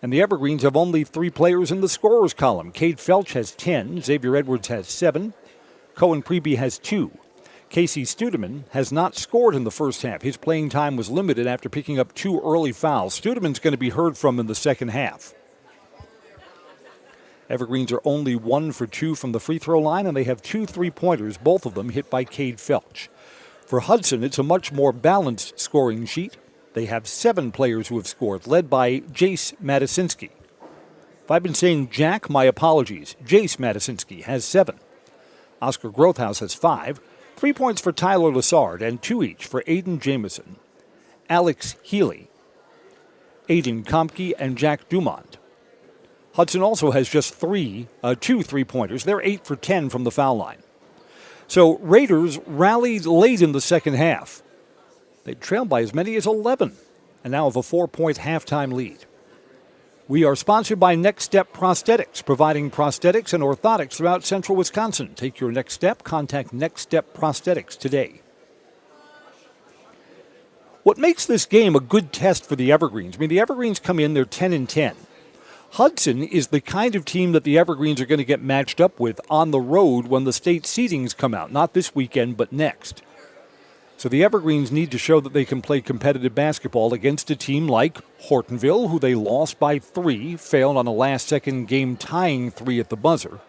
And the Evergreens have only 3 players in the scorers column. Cade Felch has 10. Xavier Edwards has 7. Cohen Preby has 2. Casey Studeman has not scored in the first half. His playing time was limited after picking up 2 early fouls. Studeman's going to be heard from in the second half. Evergreens are only 1 for 2 from the free throw line, and they have 2 3-pointers, both of them hit by Cade Felch. For Hudson, it's a much more balanced scoring sheet. They have 7 players who have scored, led by Jace Matasinski. If I've been saying Jack, my apologies. Jace Matasinski has 7. Oscar Grothaus has 5. 3 points for Tyler Lassard and 2 each for Aiden Jamison, Alex Healy, Aiden Kompke, and Jack Dumont. Hudson also has just 2 3-pointers. They're 8 for 10 from the foul line. So Raiders rallied late in the second half. They trailed by as many as 11 and now have a 4-point halftime lead. We are sponsored by Next Step Prosthetics, providing prosthetics and orthotics throughout central Wisconsin. Take your next step. Contact Next Step Prosthetics today. What makes this game a good test for the Evergreens? I mean, the Evergreens come in, they're 10-10. Hudson is the kind of team that the Evergreens are going to get matched up with on the road when the state seedings come out. Not this weekend, but next. So the Evergreens need to show that they can play competitive basketball against a team like Hortonville, who they lost by 3, failed on a last-second game tying 3 at the buzzer.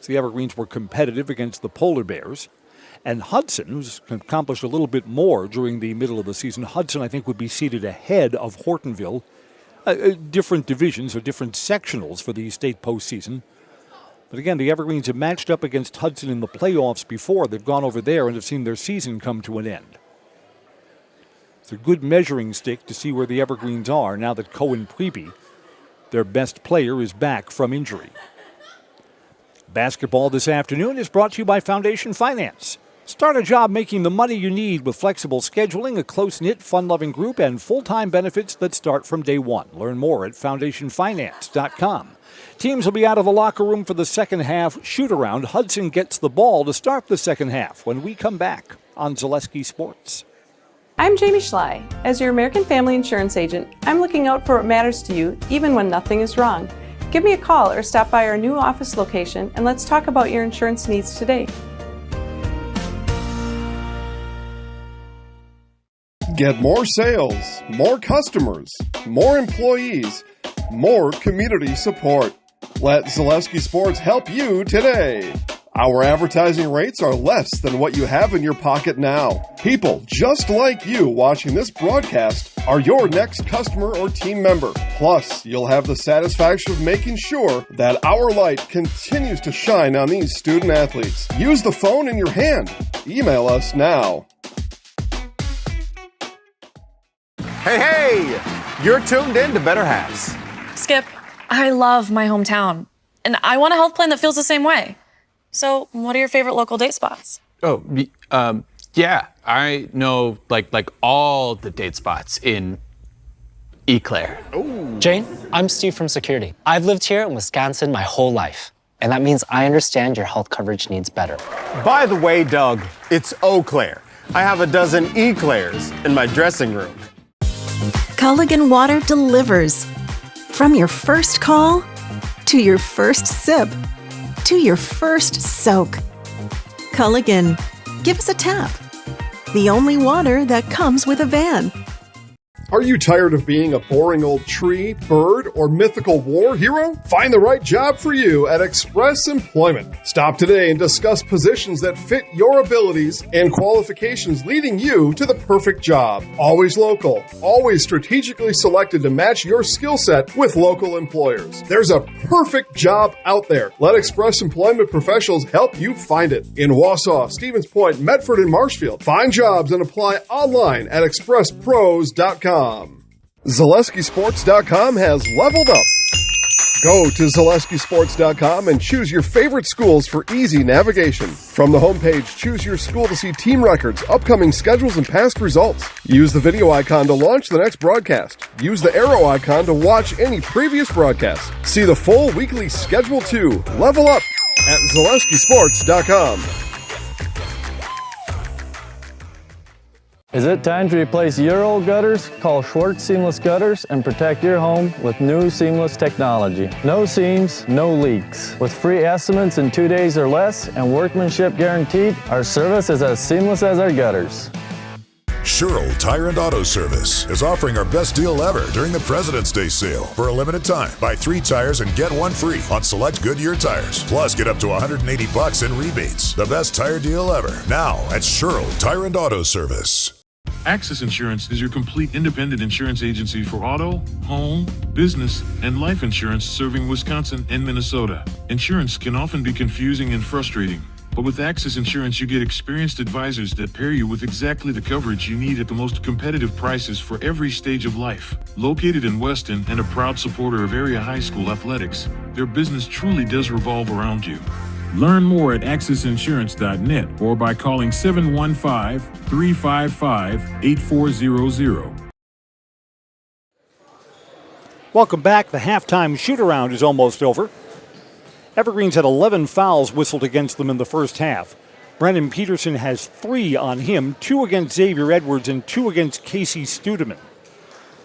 So the Evergreens were competitive against the Polar Bears. And Hudson, who's accomplished a little bit more during the middle of the season, Hudson, I think, would be seated ahead of Hortonville. Different divisions or different sectionals for the state postseason. But again, the Evergreens have matched up against Hudson in the playoffs before. They've gone over there and have seen their season come to an end. It's a good measuring stick to see where the Evergreens are now that Cohen Priebe, their best player, is back from injury. Basketball this afternoon is brought to you by Foundation Finance. Start a job making the money you need with flexible scheduling, a close-knit, fun-loving group, and full-time benefits that start from day one. Learn more at foundationfinance.com. Teams will be out of the locker room for the second half shoot-around. Hudson gets the ball to start the second half when we come back on Zaleski Sports. I'm Jamie Schley. As your American Family Insurance agent, I'm looking out for what matters to you, even when nothing is wrong. Give me a call or stop by our new office location and let's talk about your insurance needs today. Get more sales, more customers, more employees, more community support. Let Zaleski Sports help you today. Our advertising rates are less than what you have in your pocket now. People just like you watching this broadcast are your next customer or team member. Plus, you'll have the satisfaction of making sure that our light continues to shine on these student athletes. Use the phone in your hand. Email us now. Hey, you're tuned in to Better Halves. Skip, I love my hometown, and I want a health plan that feels the same way. So, what are your favorite local date spots? Oh, yeah, I know like all the date spots in Eau Claire. Jane, I'm Steve from Security. I've lived here in Wisconsin my whole life, and that means I understand your health coverage needs better. By the way, Doug, it's Eau Claire. I have a dozen Eclairs in my dressing room. Culligan Water delivers. From your first call, to your first sip, to your first soak. Culligan, give us a tap. The only water that comes with a van. Are you tired of being a boring old tree, bird, or mythical war hero? Find the right job for you at Express Employment. Stop today and discuss positions that fit your abilities and qualifications, leading you to the perfect job. Always local, always strategically selected to match your skill set with local employers. There's a perfect job out there. Let Express Employment professionals help you find it. In Wausau, Stevens Point, Medford, and Marshfield. Find jobs and apply online at expresspros.com. ZaleskiSports.com has leveled up. Go to ZaleskiSports.com and choose your favorite schools for easy navigation. From the homepage, choose your school to see team records, upcoming schedules, and past results. Use the video icon to launch the next broadcast. Use the arrow icon to watch any previous broadcast. See the full weekly schedule too. Level up at ZaleskiSports.com. Is it time to replace your old gutters? Call Schwartz Seamless Gutters and protect your home with new seamless technology. No seams, no leaks. With free estimates in 2 days or less and workmanship guaranteed, our service is as seamless as our gutters. Sherrill Tire and Auto Service is offering our best deal ever during the President's Day sale. For a limited time, buy 3 tires and get 1 free on select Goodyear tires. Plus, get up to $180 in rebates. The best tire deal ever. Now at Sherrill Tire and Auto Service. Access Insurance is your complete independent insurance agency for auto, home, business, and life insurance serving Wisconsin and Minnesota. Insurance can often be confusing and frustrating, but with Access Insurance you get experienced advisors that pair you with exactly the coverage you need at the most competitive prices for every stage of life. Located in Weston and a proud supporter of area high school athletics, their business truly does revolve around you. Learn more at accessinsurance.net or by calling 715-355-8400. Welcome back. The halftime shoot-around is almost over. Evergreens had 11 fouls whistled against them in the first half. Brennan Peterson has 3 on him, 2 against Xavier Edwards and 2 against Casey Studeman.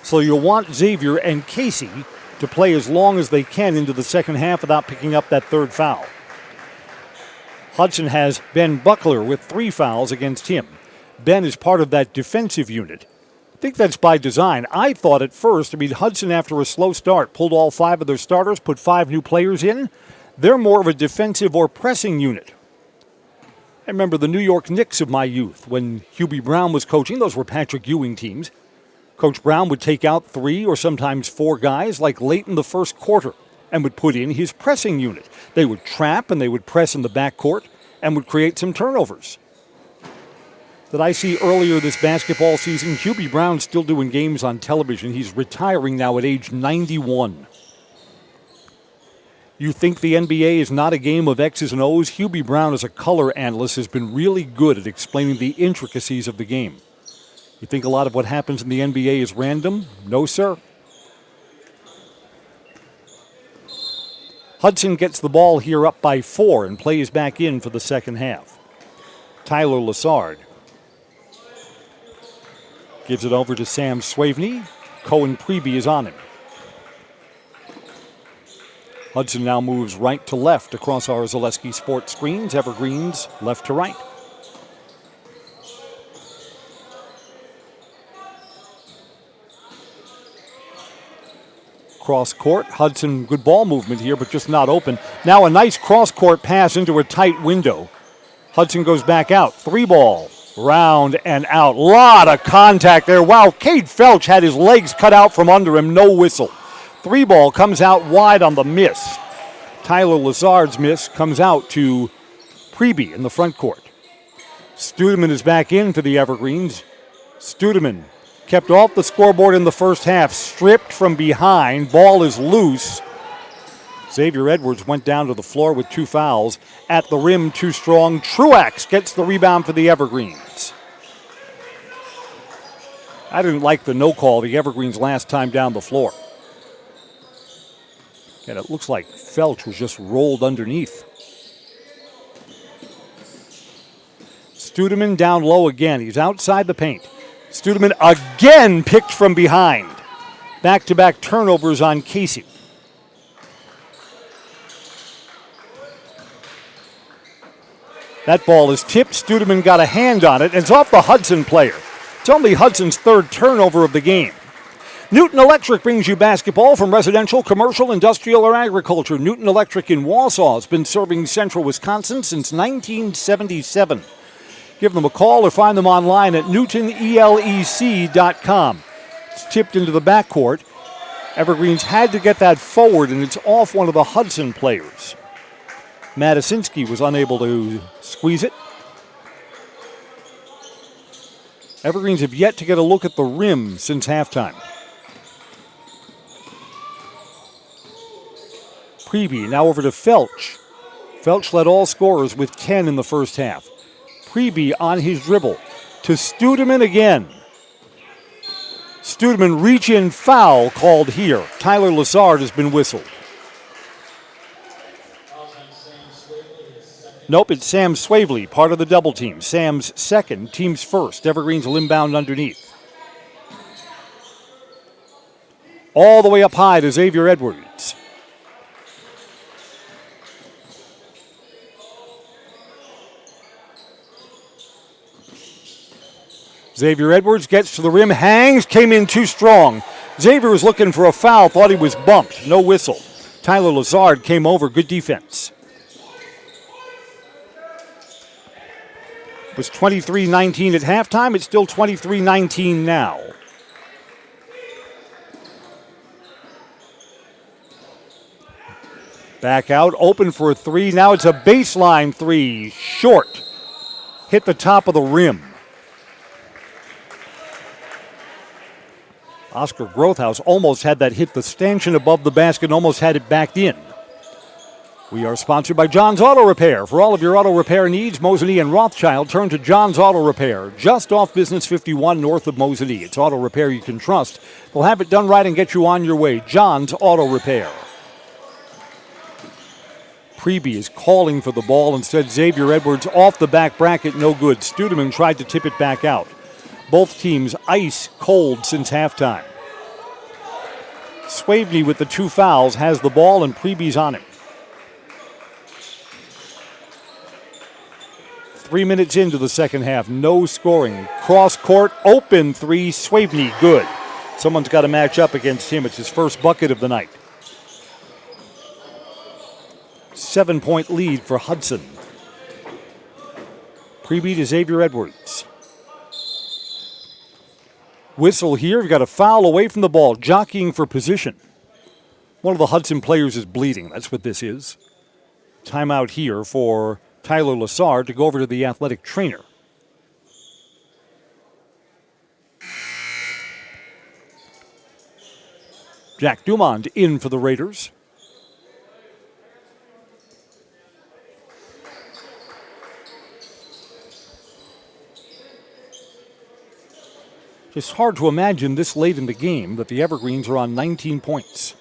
So you'll want Xavier and Casey to play as long as they can into the second half without picking up that third foul. Hudson has Ben Buckler with 3 fouls against him. Ben is part of that defensive unit. I think that's by design. I thought at first, Hudson, after a slow start, pulled all 5 of their starters, put 5 new players in. They're more of a defensive or pressing unit. I remember the New York Knicks of my youth. When Hubie Brown was coaching, those were Patrick Ewing teams. Coach Brown would take out 3 or sometimes 4 guys, like late in the first quarter. and would put in his pressing unit. They would trap and they would press in the backcourt and would create some turnovers. That I see earlier this basketball season, Hubie Brown still doing games on television. He's retiring now at age 91. You think the NBA is not a game of X's and O's? Hubie Brown, as a color analyst, has been really good at explaining the intricacies of the game. You think a lot of what happens in the NBA is random? No, sir. Hudson gets the ball here up by 4 and plays back in for the second half. Tyler Lassard gives it over to Sam Swavney. Cohen Preby is on him. Hudson now moves right to left across our Zaleski Sports screens. Evergreens left to right. Cross court. Hudson, good ball movement here, but just not open. Now a nice cross court pass into a tight window. Hudson goes back out. 3 ball. Round and out. Lot of contact there. Wow, Cade Felch had his legs cut out from under him. No whistle. 3 ball comes out wide on the miss. Tyler Lassard's miss comes out to Preby in the front court. Studeman is back in for the Evergreens. Studeman kept off the scoreboard in the first half. Stripped from behind. Ball is loose. Xavier Edwards went down to the floor with 2 fouls. At the rim, too strong. Truax gets the rebound for the Evergreens. I didn't like the no call, the Evergreens last time down the floor. And it looks like Felch was just rolled underneath. Studeman down low again. He's outside the paint. Studeman again picked from behind. Back-to-back turnovers on Casey. That ball is tipped. Studeman got a hand on it, and it's off the Hudson player. It's only Hudson's 3rd turnover of the game. Newton Electric brings you basketball from residential, commercial, industrial, or agriculture. Newton Electric in Wausau has been serving central Wisconsin since 1977. Give them a call or find them online at newtonelec.com. It's tipped into the backcourt. Evergreens had to get that forward, and it's off one of the Hudson players. Matisinski was unable to squeeze it. Evergreens have yet to get a look at the rim since halftime. Preby now over to Felch. Felch led all scorers with 10 in the first half. Preby on his dribble to Studeman again. Studeman reach-in foul called here. Tyler Lassard has been whistled. Nope, it's Sam Swavely, part of the double team. Sam's second, team's first. Evergreens will inbound underneath. All the way up high to Xavier Edwards. Xavier Edwards gets to the rim, hangs, came in too strong. Xavier was looking for a foul, thought he was bumped. No whistle. Tyler Lassard came over, good defense. It was 23-19 at halftime. It's still 23-19 now. Back out, open for a 3. Now it's a baseline 3. Short. Hit the top of the rim. Oscar Grothaus almost had that hit the stanchion above the basket and almost had it backed in. We are sponsored by John's Auto Repair. For all of your auto repair needs, Mosinee and Rothschild, turn to John's Auto Repair, just off Business 51 north of Mosinee. It's auto repair you can trust. They'll have it done right and get you on your way. John's Auto Repair. Preby is calling for the ball. Instead, Xavier Edwards off the back bracket, no good. Studeman tried to tip it back out. Both teams ice cold since halftime. Swavely with the 2 fouls has the ball, and Preby's on him. 3 minutes into the second half, no scoring. Cross court, open 3, Swavely good. Someone's got to match up against him. It's his first bucket of the night. 7-point lead for Hudson. Preby to Xavier Edwards. Whistle here. We've got a foul away from the ball, jockeying for position. One of the Hudson players is bleeding. That's what this is. Timeout here for Tyler Lassard to go over to the athletic trainer. Jack Dumond in for the Raiders. It's hard to imagine this late in the game that the Evergreens are on 19 points.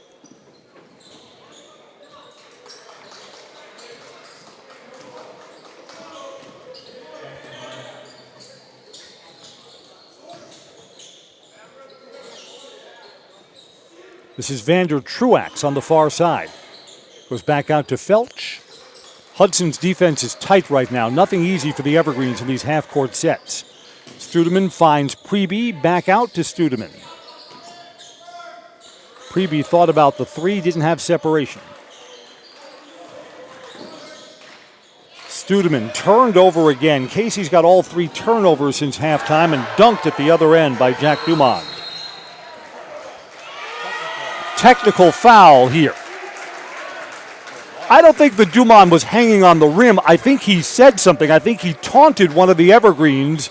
This is Vander Truax on the far side. Goes back out to Felch. Hudson's defense is tight right now. Nothing easy for the Evergreens in these half-court sets. Studeman finds Preby, back out to Studeman. Preby thought about the three, didn't have separation. Studeman turned over again. Casey's got all three turnovers since halftime and dunked at the other end by Jack Dumond. Technical foul here. I don't think the Dumond was hanging on the rim. I think he said something. I think he taunted one of the Evergreens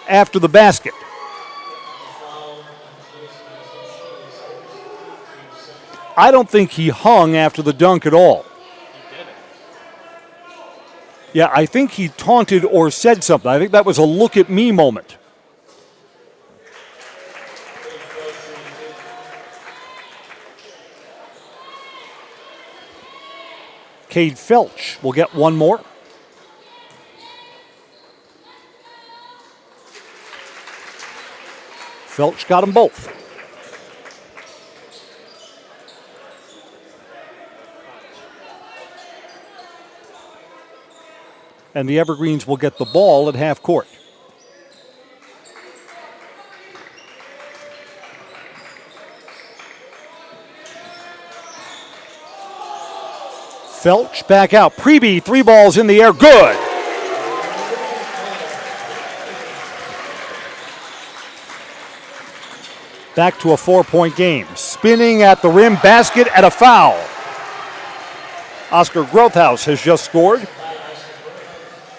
after the basket. I don't think he hung after the dunk at all. Yeah, I think he taunted or said something. I think that was a look at me moment. Cade Felch will get one more. Felch got them both. And the Evergreens will get the ball at half court. Felch back out. Preby, 3 balls in the air. Good. Back to a 4-point game. Spinning at the rim, basket and a foul. Oscar Grothaus has just scored.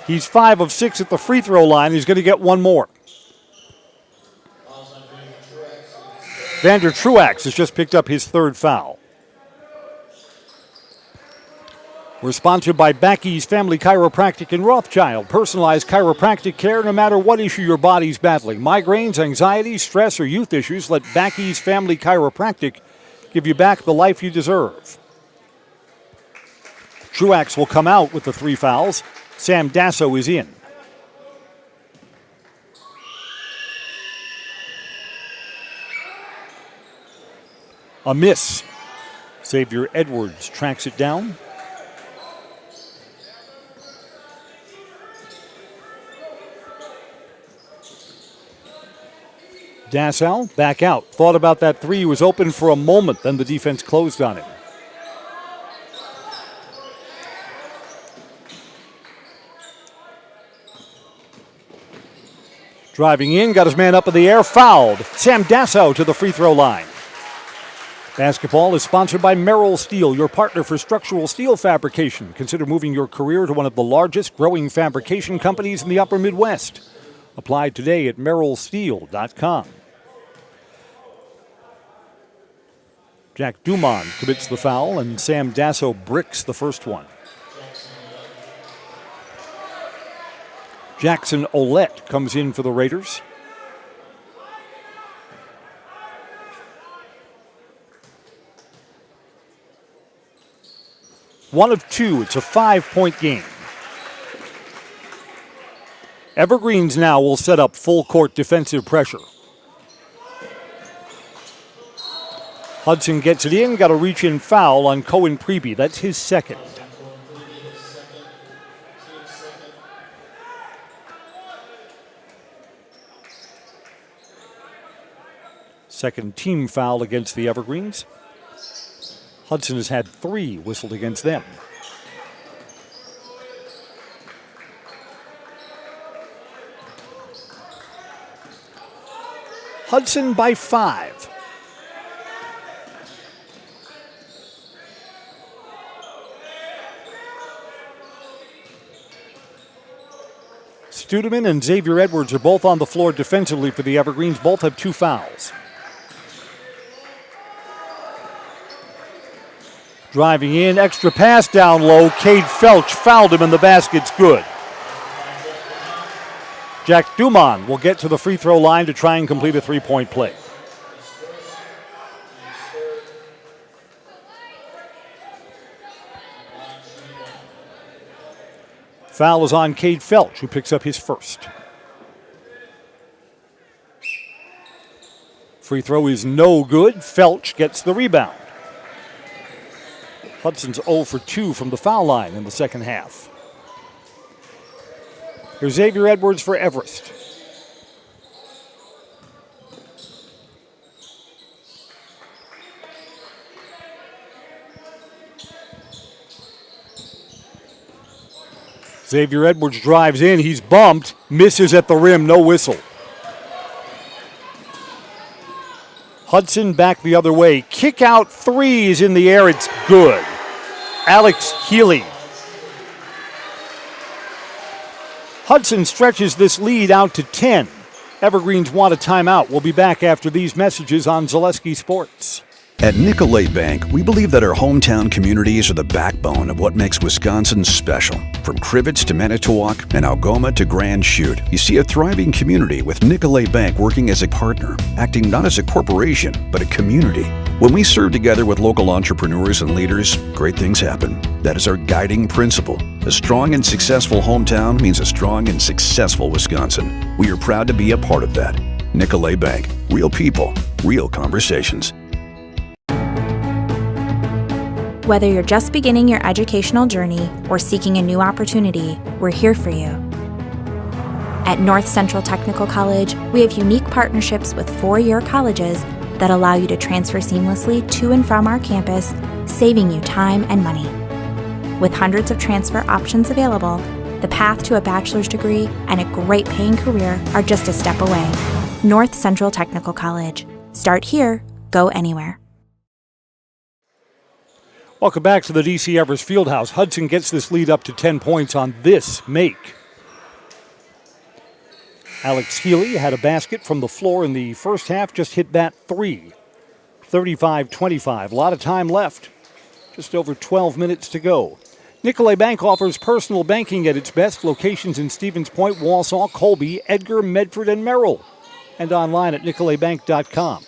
He's 5 of 6 at the free throw line. He's going to get one more. Vander Truax has just picked up his 3rd foul. We're sponsored by Backey's Family Chiropractic in Rothschild. Personalized chiropractic care no matter what issue your body's battling. Migraines, anxiety, stress, or youth issues, let Backey's Family Chiropractic give you back the life you deserve. Truax will come out with the 3 fouls. Sam Dasso is in. A miss. Xavier Edwards tracks it down. Dassau back out. Thought about that 3. He was open for a moment. Then the defense closed on him. Driving in, got his man up in the air, fouled. Sam Dassau to the free throw line. Basketball is sponsored by Merrill Steel, your partner for structural steel fabrication. Consider moving your career to one of the largest growing fabrication companies in the upper Midwest. Apply today at merrillsteel.com. Jack Dumond commits the foul, and Sam Dasso bricks the first one. Jackson Olette comes in for the Raiders. One of 2. It's a 5-point game. Evergreens now will set up full court defensive pressure. Hudson gets it in, got a reach-in foul on Cohen Preby. That's his 2nd. Second team foul against the Evergreens. Hudson has had 3 whistled against them. Hudson by 5. Studeman and Xavier Edwards are both on the floor defensively for the Evergreens. Both have 2 fouls. Driving in, extra pass down low. Cade Felch fouled him and the basket's good. Jack Dumont will get to the free throw line to try and complete a 3-point play. Foul is on Cade Felch, who picks up his first. Free throw is no good. Felch gets the rebound. Hudson's 0 for 2 from the foul line in the second half. Here's Xavier Edwards for Everest. Xavier Edwards drives in. He's bumped. Misses at the rim. No whistle. Hudson back the other way. Kick out 3 is in the air. It's good. Alex Healy. Hudson stretches this lead out to 10. Evergreens want a timeout. We'll be back after these messages on Zaleski Sports. At Nicolet Bank, we believe that our hometown communities are the backbone of what makes Wisconsin special. From Crivets to Manitowoc and Algoma to Grand Chute, you see a thriving community with Nicolet Bank working as a partner, acting not as a corporation, but a community. When we serve together with local entrepreneurs and leaders, great things happen. That is our guiding principle. A strong and successful hometown means a strong and successful Wisconsin. We are proud to be a part of that. Nicolet Bank. Real people, real conversations. Whether you're just beginning your educational journey or seeking a new opportunity, we're here for you. At North Central Technical College, we have unique partnerships with 4-year colleges that allow you to transfer seamlessly to and from our campus, saving you time and money. With hundreds of transfer options available, the path to a bachelor's degree and a great paying career are just a step away. North Central Technical College. Start here, go anywhere. Welcome back to the DC Everest Fieldhouse. Hudson gets this lead up to 10 points on this make. Alex Healy had a basket from the floor in the first half, just hit that 3. 35-25. A lot of time left. Just over 12 minutes to go. Nicolet Bank offers personal banking at its best. Locations in Stevens Point, Walsall, Colby, Edgar, Medford, and Merrill. And online at nicoletbank.com.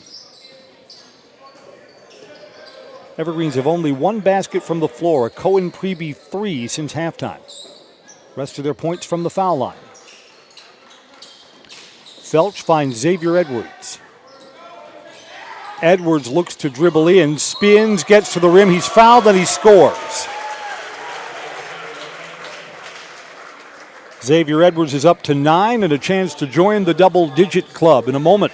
Evergreens have only 1 basket from the floor, a Cohen Preby 3 since halftime. Rest of their points from the foul line. Felch finds Xavier Edwards. Edwards looks to dribble in, spins, gets to the rim. He's fouled and he scores. Xavier Edwards is up to 9 and a chance to join the double-digit club in a moment.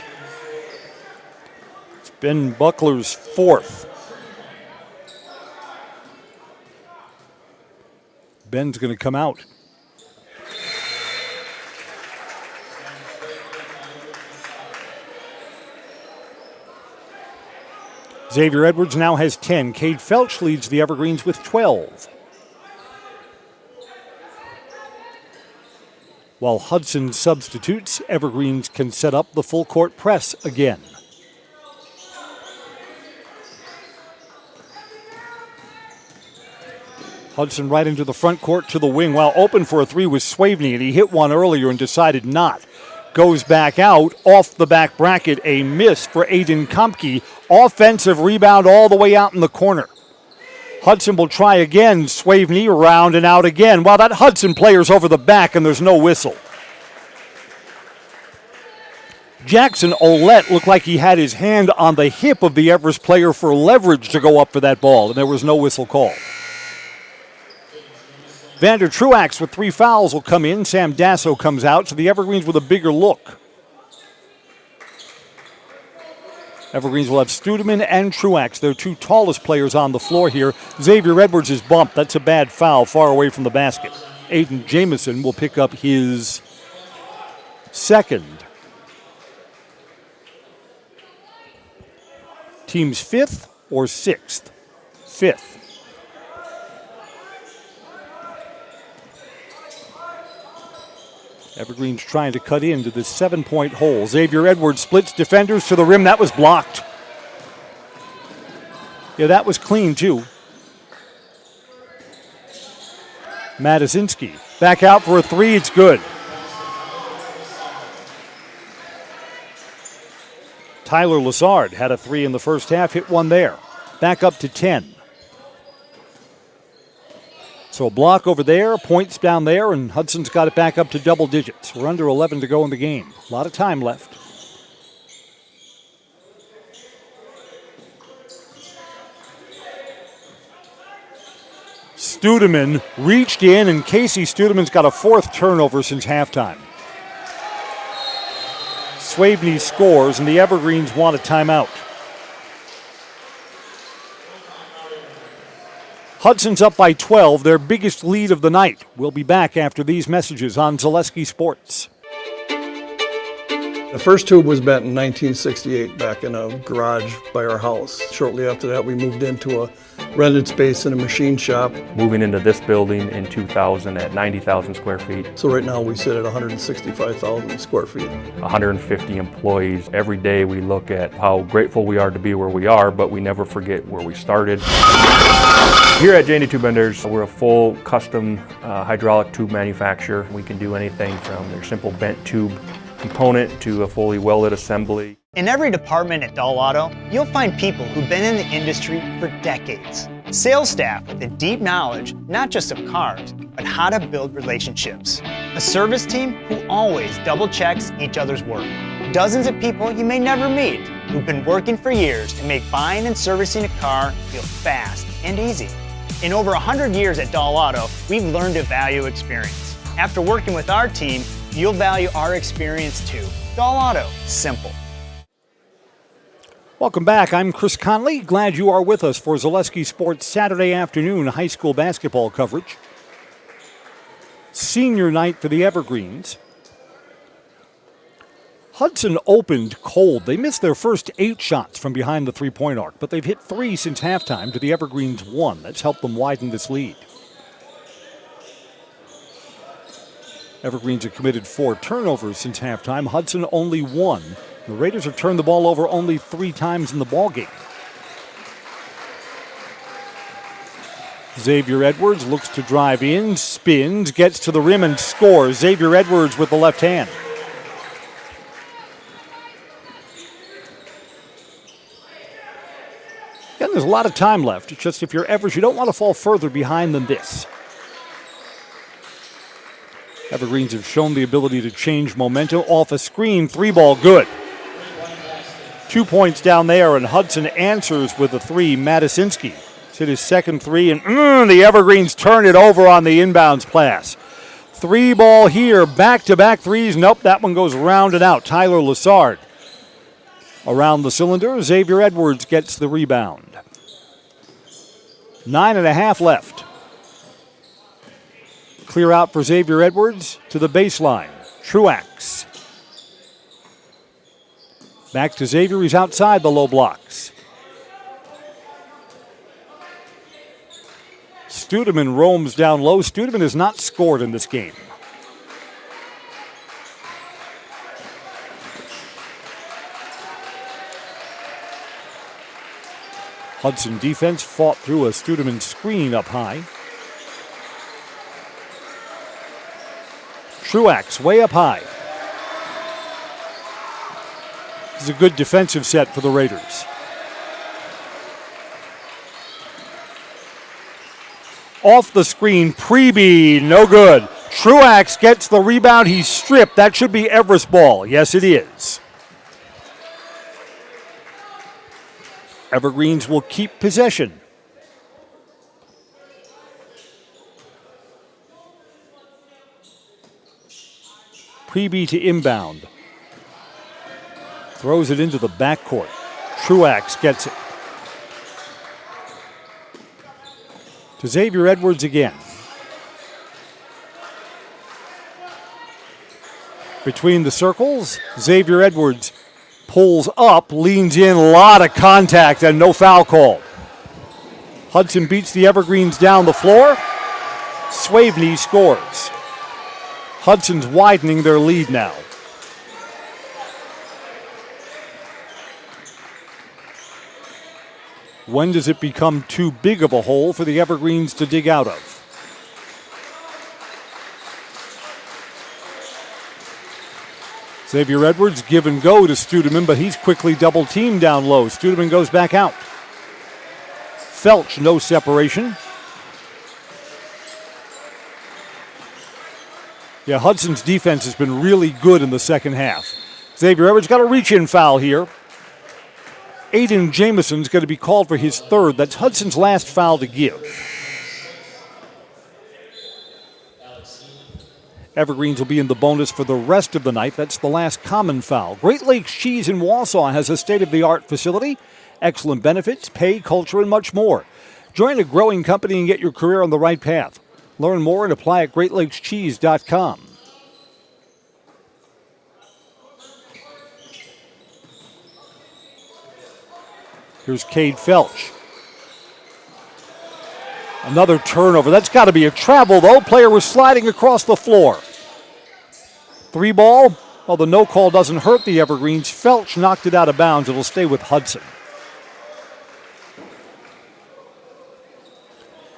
It's Ben Buckler's 4th. Ben's going to come out. Xavier Edwards now has 10. Cade Felch leads the Evergreens with 12. While Hudson substitutes, Evergreens can set up the full court press again. Hudson right into the front court to the wing. While open for a 3 was Swavney, and he hit one earlier and decided not. Goes back out, off the back bracket, a miss for Aiden Kompke. Offensive rebound all the way out in the corner. Hudson will try again. Swavney around and out again. Wow, that Hudson player's over the back and there's no whistle. Jackson Olette looked like he had his hand on the hip of the Everest player for leverage to go up for that ball, and there was no whistle called. Vander Truax with 3 fouls will come in. Sam Dasso comes out, so the Evergreens with a bigger look. Evergreens will have Studeman and Truax, their 2 tallest players on the floor here. Xavier Edwards is bumped. That's a bad foul, far away from the basket. Aiden Jamison will pick up his 2nd. Team's 5th or 6th? 5th. Evergreen's trying to cut into this 7-point hole. Xavier Edwards splits defenders to the rim. That was blocked. Yeah, that was clean, too. Matasinski back out for a three. It's good. Tyler Lazard had a three in the first half, hit one there. Back up to 10. So a block over there, points down there, and Hudson's got it back up to double digits. We're under 11 to go in the game. A lot of time left. Studeman reached in, and Casey Studeman's got a fourth turnover since halftime. Swavney scores, and the Evergreens want a timeout. Hudson's up by 12, their biggest lead of the night. We'll be back after these messages on Zaleski Sports. The first tube was bent in 1968 back in a garage by our house. Shortly after that, we moved into a rented space in a machine shop. Moving into this building in 2000 at 90,000 square feet. So right now we sit at 165,000 square feet. 150 employees. Every day we look at how grateful we are to be where we are, but we never forget where we started. Here at J&D Tube Benders, we're a full custom hydraulic tube manufacturer. We can do anything from their simple bent tube component to a fully welded assembly. In every department at Dahl Auto, you'll find people who've been in the industry for decades. Sales staff with a deep knowledge, not just of cars, but how to build relationships. A service team who always double checks each other's work. Dozens of people you may never meet who've been working for years to make buying and servicing a car feel fast and easy. In over 100 years at Dahl Auto, we've learned to value experience. After working with our team, you'll value our experience too. Dahl Auto, simple. Welcome back. I'm Chris Conley. Glad you are with us for Zaleski Sports Saturday afternoon high school basketball coverage. Senior night for the Evergreens. Hudson opened cold. They missed their first 8 shots from behind the three-point arc, but they've hit 3 since halftime to the Evergreens 1. That's helped them widen this lead. Evergreens have committed 4 turnovers since halftime. Hudson only 1. The Raiders have turned the ball over only 3 times in the ballgame. Xavier Edwards looks to drive in, spins, gets to the rim and scores. Xavier Edwards with the left hand. Again, there's a lot of time left. It's just if you're Everest, you don't want to fall further behind than this. Evergreens have shown the ability to change momentum. Off a screen, 3-ball, good. 2 points down there, and Hudson answers with a 3. Matasinski hit his second 3, and the Evergreens turn it over on the inbounds pass. 3-ball here, back-to-back threes. Nope, that one goes round and out. Tyler Lazard around the cylinder. Xavier Edwards gets the rebound. 9.5 left. Clear out for Xavier Edwards to the baseline. Truax. Back to Xavier, he's outside the low blocks. Studeman roams down low. Studeman has not scored in this game. Hudson defense fought through a Studeman screen up high. Truax way up high. This is a good defensive set for the Raiders. Off the screen, Pregame, no good. Truax gets the rebound, he's stripped. That should be Everest ball. Yes, it is. Evergreens will keep possession. Pregame to inbound. Throws it into the backcourt. Truax gets it. To Xavier Edwards again. Between the circles, Xavier Edwards pulls up, leans in, a lot of contact and no foul call. Hudson beats the Evergreens down the floor. Swavney scores. Hudson's widening their lead now. When does it become too big of a hole for the Evergreens to dig out of? Xavier Edwards give and go to Studeman, but he's quickly double teamed down low. Studeman goes back out. Felch, no separation. Yeah, Hudson's defense has been really good in the second half. Xavier Edwards got a reach-in foul here. Aiden Jameson's going to be called for his third. That's Hudson's last foul to give. Evergreens will be in the bonus for the rest of the night. That's the last common foul. Great Lakes Cheese in Wausau has a state-of-the-art facility, excellent benefits, pay, culture, and much more. Join a growing company and get your career on the right path. Learn more and apply at greatlakescheese.com. Here's Cade Felch. Another turnover. That's got to be a travel, though. Player was sliding across the floor. 3 ball. Well, the no call doesn't hurt the Evergreens. Felch knocked it out of bounds. It'll stay with Hudson.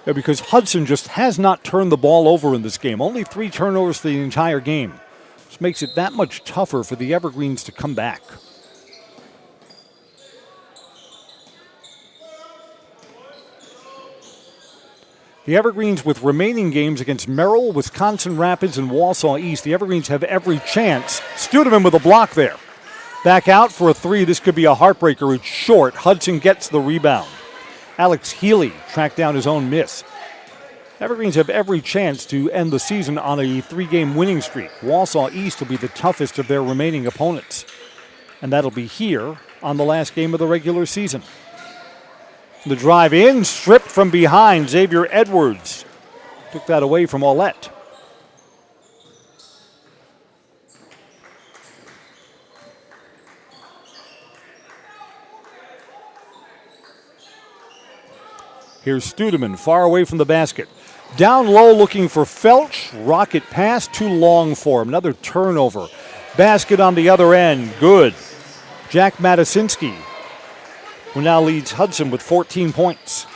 Yeah, because Hudson just has not turned the ball over in this game. Only 3 turnovers for the entire game. This makes it that much tougher for the Evergreens to come back. The Evergreens with remaining games against Merrill, Wisconsin Rapids, and Wausau East. The Evergreens have every chance. Studeman with a block there. Back out for a 3. This could be a heartbreaker. It's short. Hudson gets the rebound. Alex Healy tracked down his own miss. Evergreens have every chance to end the season on a 3-game winning streak. Wausau East will be the toughest of their remaining opponents. And that'll be here on the last game of the regular season. The drive in, stripped from behind. Xavier Edwards took that away from Aulette. Here's Studeman, far away from the basket. Down low looking for Felch. Rocket pass, too long for him. Another turnover. Basket on the other end, good. Jack Matasinski, who now leads Hudson with 14 points.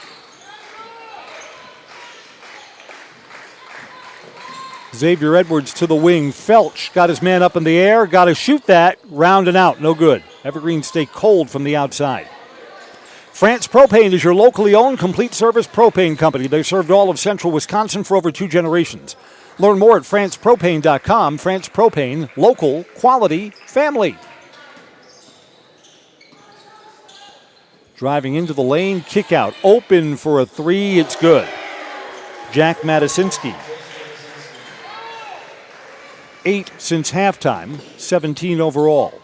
Xavier Edwards to the wing. Felch got his man up in the air, got to shoot that, round and out, no good. Evergreens stay cold from the outside. France Propane is your locally owned complete service propane company. They've served all of central Wisconsin for over 2 generations. Learn more at francepropane.com. France Propane, local, quality, family. Driving into the lane, kick out, open for a 3, it's good. Jack Matasinski. 8 since halftime, 17 overall.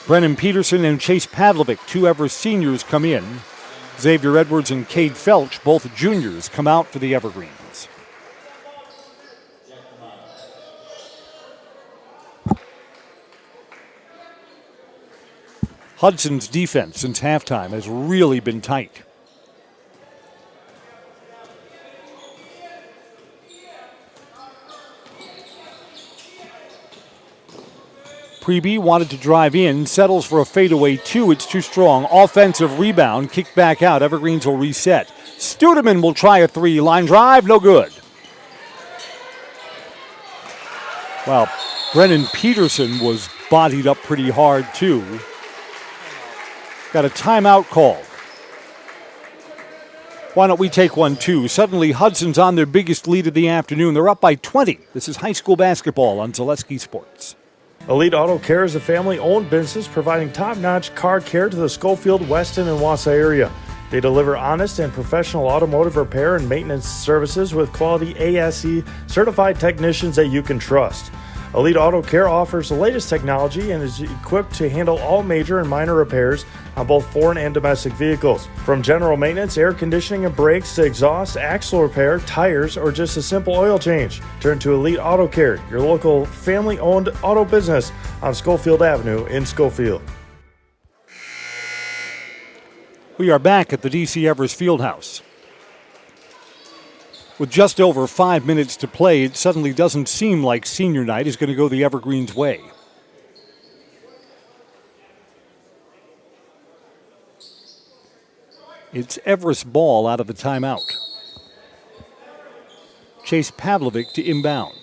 Brennan Peterson and Chase Pavlovic, 2 Everest seniors, come in. Xavier Edwards and Cade Felch, both juniors, come out for the Evergreens. Hudson's defense since halftime has really been tight. Pregame wanted to drive in, settles for a fadeaway 2. It's too strong. Offensive rebound, kicked back out. Evergreens will reset. Studeman will try a 3. Line drive, no good. Wow, Brennan Peterson was bodied up pretty hard too. Got a timeout call. Why don't we take one too? Suddenly Hudson's on their biggest lead of the afternoon. They're up by 20. This is high school basketball on Zaleski Sports. Elite Auto Care is a family-owned business providing top-notch car care to the Schofield, Weston, and Wausau area. They deliver honest and professional automotive repair and maintenance services with quality ASE certified technicians that you can trust. Elite Auto Care offers the latest technology and is equipped to handle all major and minor repairs on both foreign and domestic vehicles. From general maintenance, air conditioning and brakes to exhaust, axle repair, tires, or just a simple oil change. Turn to Elite Auto Care, your local family-owned auto business on Schofield Avenue in Schofield. We are back at the DC Everest Fieldhouse. With just over 5 minutes to play, it suddenly doesn't seem like senior night is going to go the Evergreens' way. It's Everest ball out of the timeout. Chase Pavlovic to inbound.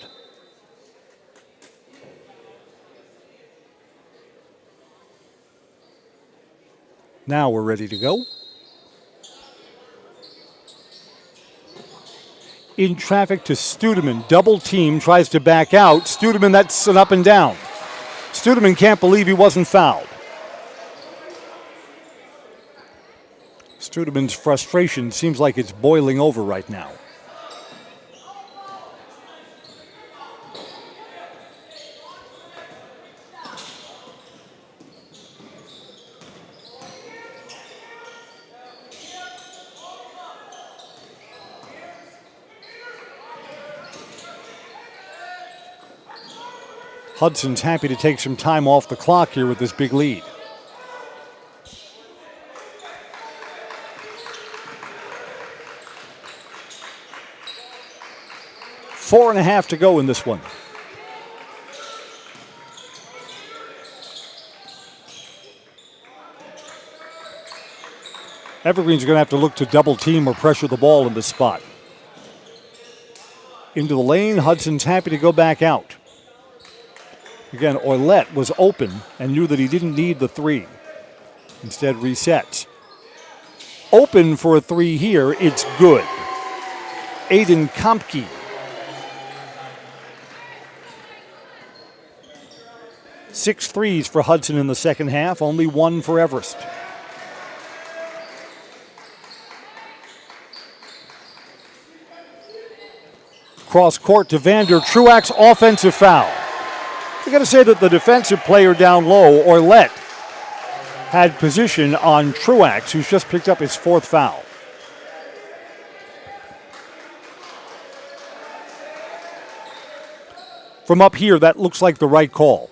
Now we're ready to go. In traffic to Studeman. Double team, tries to back out. Studeman, that's an up and down. Studeman can't believe he wasn't fouled. Studeman's frustration seems like it's boiling over right now. Hudson's happy to take some time off the clock here with this big lead. Four and a half to go in this one. Evergreen's going to have to look to double team or pressure the ball in this spot. Into the lane, Hudson's happy to go back out. Again, Oilette was open and knew that he didn't need the three. Instead resets. Open for a three here, it's good. Aiden Kompke. Six threes for Hudson in the second half, only one for Everest. Cross court to Vander Truax, offensive foul. You got to say that the defensive player down low, Oilette, had position on Truax, who's just picked up his fourth foul. From up here, that looks like the right call.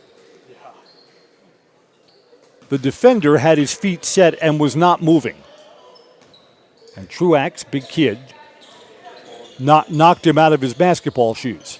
The defender had his feet set and was not moving. And Truax, big kid, knocked him out of his basketball shoes.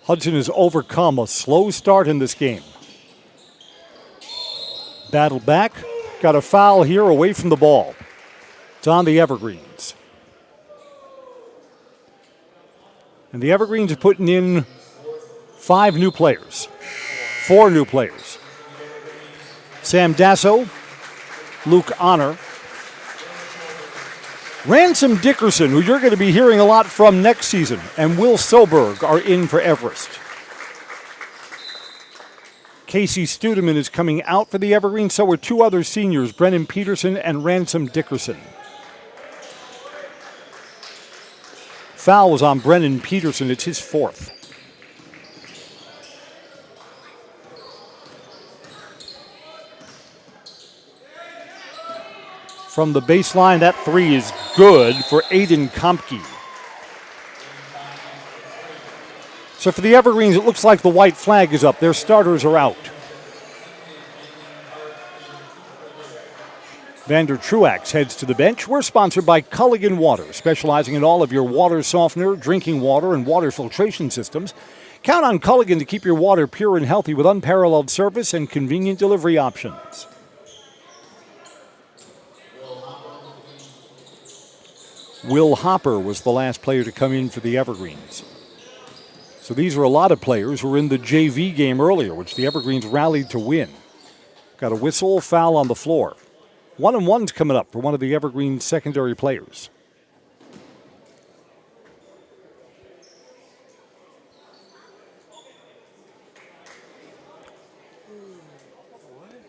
Hudson has overcome a slow start in this game. Battle back, got a foul here away from the ball. It's on the Evergreens. And the Evergreens are putting in 5 new players, 4 new players. Sam Dasso, Luke Honor, Ransom Dickerson, who you're going to be hearing a lot from next season, and Will Soberg are in for Everest. Casey Studeman is coming out for the Evergreens, so are 2 other seniors, Brennan Peterson and Ransom Dickerson. Foul was on Brennan Peterson. It's his 4th. From the baseline, that three is good for Aiden Kompke. So for the Evergreens, it looks like the white flag is up. Their starters are out. Vander Truax heads to the bench. We're sponsored by Culligan Water, specializing in all of your water softener, drinking water, and water filtration systems. Count on Culligan to keep your water pure and healthy with unparalleled service and convenient delivery options. Will Hopper was the last player to come in for the Evergreens. So these are a lot of players who were in the JV game earlier, which the Evergreens rallied to win. Got a whistle, foul on the floor. 1-and-1's coming up for one of the Evergreens secondary players.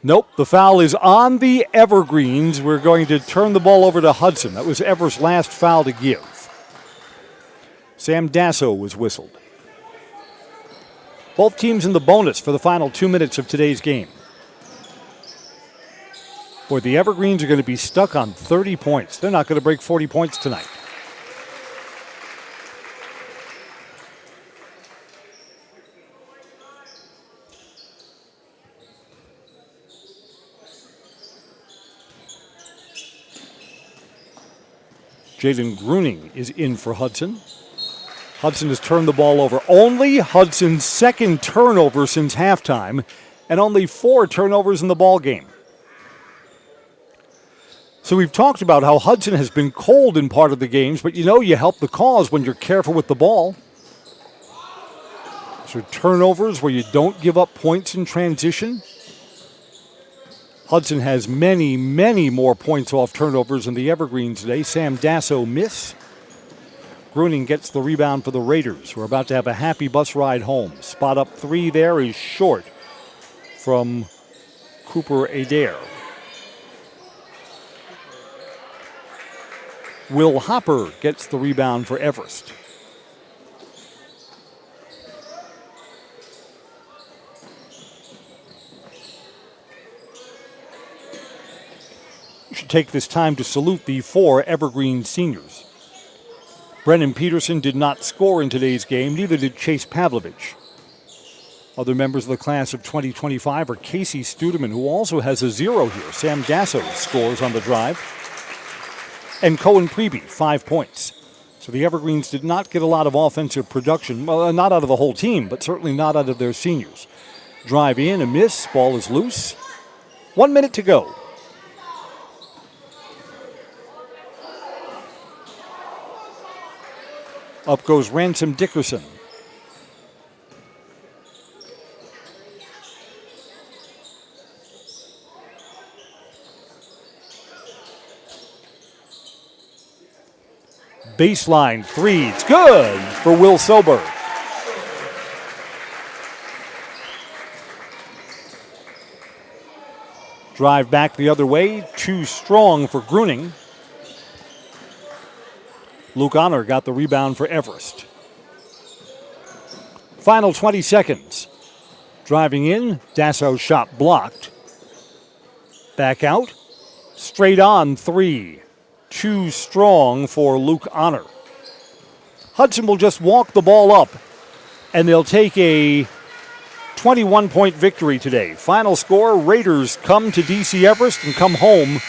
Nope, the foul is on the Evergreens. We're going to turn the ball over to Hudson. That was Everest's last foul to give. Sam Dasso was whistled. Both teams in the bonus for the final 2 minutes of today's game. Boy, the Evergreens are going to be stuck on 30 points. They're not going to break 40 points tonight. Jaden Gruning is in for Hudson. Hudson has turned the ball over. Only Hudson's second turnover since halftime, and only 4 turnovers in the ball game. So we've talked about how Hudson has been cold in part of the games, but you know you help the cause when you're careful with the ball. So turnovers where you don't give up points in transition. Hudson has many, many more points off turnovers than the Evergreens today. Sam Dasso miss. Gruning gets the rebound for the Raiders, who are about to have a happy bus ride home. Spot up 3 there is short from Cooper Adair. Will Hopper gets the rebound for Everest. We should take this time to salute the 4 Evergreen seniors. Brennan Peterson did not score in today's game, neither did Chase Pavlovich. Other members of the class of 2025 are Casey Studeman, who also has a 0 here. Sam Dasso scores on the drive. And Cohen Preby, 5 points. So the Evergreens did not get a lot of offensive production. Well, not out of the whole team, but certainly not out of their seniors. Drive in, a miss, ball is loose. 1 minute to go. Up goes Ransom Dickerson. Baseline 3, it's good for Will Sober. Drive back the other way, too strong for Gruning. Luke Honor got the rebound for Everest. Final 20 seconds. Driving in, Dasso shot blocked. Back out, straight on 3. Too strong for Luke Honor. Hudson will just walk the ball up, and they'll take a 21-point victory today. Final score, Raiders come to DC Everest and come home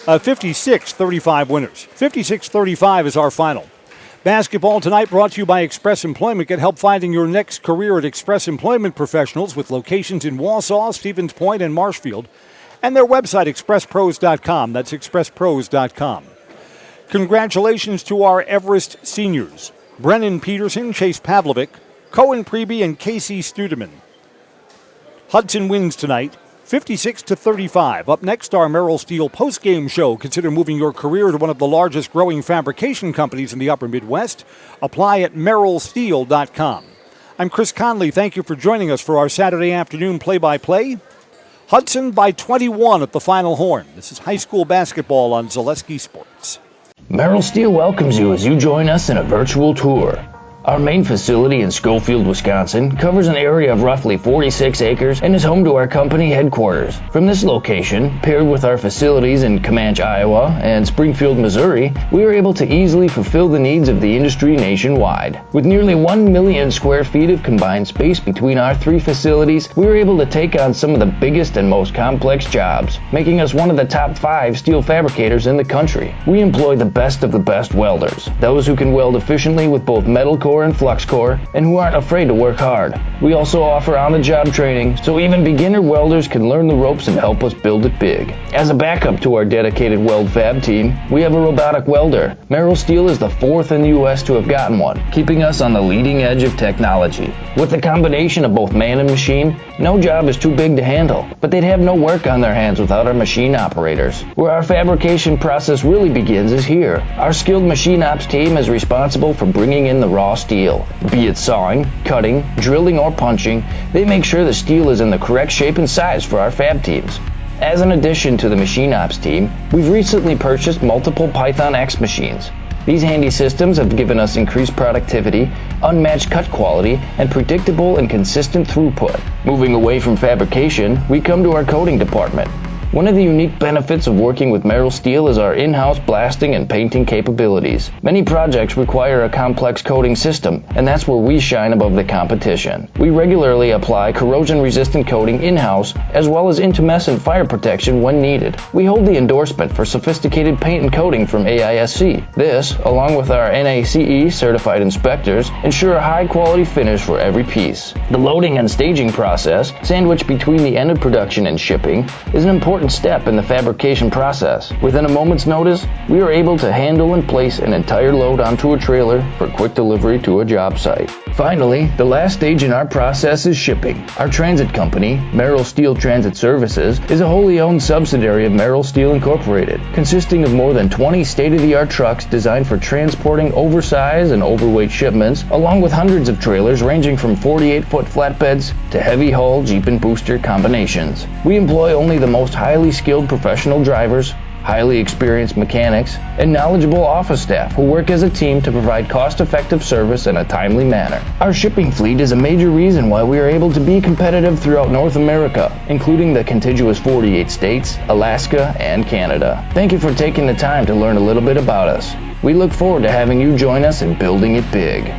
56-35 winners. 56-35 is our final. Basketball tonight brought to you by Express Employment. Get help finding your next career at Express Employment Professionals with locations in Wausau, Stevens Point, and Marshfield. And their website, expresspros.com. That's expresspros.com. Congratulations to our Everest seniors, Brennan Peterson, Chase Pavlovic, Cohen Preby, and Casey Studeman. Hudson wins tonight, 56-35. Up next, our Merrill Steel postgame show. Consider moving your career to one of the largest growing fabrication companies in the upper Midwest. Apply at merrillsteel.com. I'm Chris Conley. Thank you for joining us for our Saturday afternoon play-by-play. Hudson by 21 at the final horn. This is high school basketball on Zaleski Sports. Merrill Steel welcomes you as you join us in a virtual tour. Our main facility in Schofield, Wisconsin covers an area of roughly 46 acres and is home to our company headquarters. From this location, paired with our facilities in Comanche, Iowa and Springfield, Missouri, we are able to easily fulfill the needs of the industry nationwide. With nearly 1 million square feet of combined space between our 3 facilities, we are able to take on some of the biggest and most complex jobs, making us one of the top 5 steel fabricators in the country. We employ the best of the best welders, those who can weld efficiently with both metal core and flux core, and who aren't afraid to work hard. We also offer on-the-job training, so even beginner welders can learn the ropes and help us build it big. As a backup to our dedicated weld fab team, we have a robotic welder. Merrill Steel is the 4th in the U.S. to have gotten one, keeping us on the leading edge of technology. With the combination of both man and machine, no job is too big to handle, but they'd have no work on their hands without our machine operators. Where our fabrication process really begins is here. Our skilled machine ops team is responsible for bringing in the raw steel. Be it sawing, cutting, drilling, or punching, they make sure the steel is in the correct shape and size for our fab teams. As an addition to the machine ops team, we've recently purchased multiple Python X machines. These handy systems have given us increased productivity, unmatched cut quality, and predictable and consistent throughput. Moving away from fabrication, we come to our coating department. One of the unique benefits of working with Merrill Steel is our in-house blasting and painting capabilities. Many projects require a complex coating system, and that's where we shine above the competition. We regularly apply corrosion-resistant coating in-house, as well as intumescent fire protection when needed. We hold the endorsement for sophisticated paint and coating from AISC. This, along with our NACE certified inspectors, ensure a high-quality finish for every piece. The loading and staging process, sandwiched between the end of production and shipping, is an important step in the fabrication process. Within a moment's notice, we are able to handle and place an entire load onto a trailer for quick delivery to a job site. Finally, the last stage in our process is shipping. Our transit company, Merrill Steel Transit Services, is a wholly owned subsidiary of Merrill Steel Incorporated, consisting of more than 20 state-of-the-art trucks designed for transporting oversized and overweight shipments, along with hundreds of trailers ranging from 48-foot flatbeds to heavy-haul Jeep and booster combinations. We employ only the most highly skilled professional drivers, highly experienced mechanics, and knowledgeable office staff who work as a team to provide cost-effective service in a timely manner. Our shipping fleet is a major reason why we are able to be competitive throughout North America, including the contiguous 48 states, Alaska, and Canada. Thank you for taking the time to learn a little bit about us. We look forward to having you join us in building it big.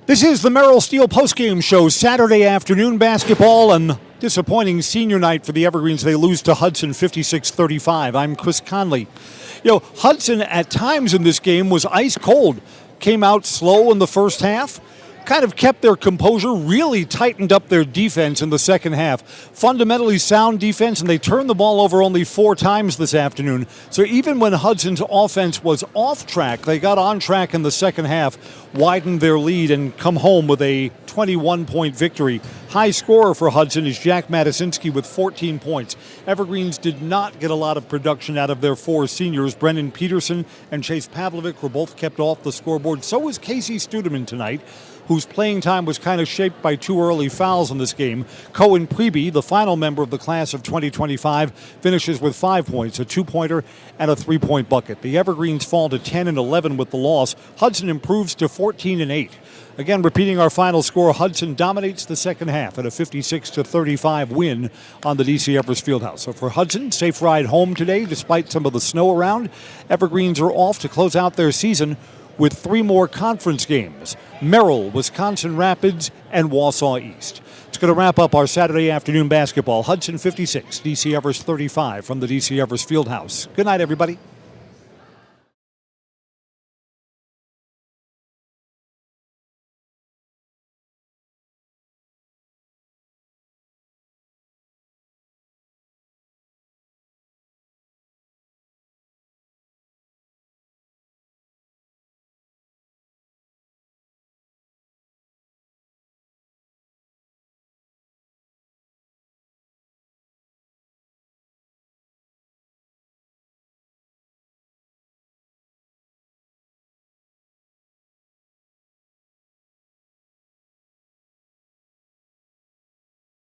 This is the Merrill Steel postgame show, Saturday afternoon basketball, and disappointing senior night for the Evergreens. They lose to Hudson 56-35. I'm Chris Conley. Hudson at times in this game was ice cold. Came out slow in the first half, kind of kept their composure, really tightened up their defense in the second half. Fundamentally sound defense, and they turned the ball over only 4 times this afternoon. So even when Hudson's offense was off track, they got on track in the second half, widened their lead, and come home with a 21-point victory. High scorer for Hudson is Jack Matasinski with 14 points. Evergreens did not get a lot of production out of their 4 seniors. Brennan Peterson and Chase Pavlovic were both kept off the scoreboard. So was Casey Studeman tonight, whose playing time was kind of shaped by 2 early fouls in this game. Cohen Preby, the final member of the class of 2025, finishes with 5 points, a 2-pointer and a 3-point bucket. The Evergreens fall to 10-11 with the loss. Hudson improves to 14-8. Again, repeating our final score, Hudson dominates the second half at a 56-35 win on the DC Everest Fieldhouse. So for Hudson, safe ride home today despite some of the snow around. Evergreens are off to close out their season with 3 more conference games: Merrill, Wisconsin Rapids, and Wausau East. It's going to wrap up our Saturday afternoon basketball. Hudson 56, DC Everest 35 from the DC Everest Fieldhouse. Good night, everybody.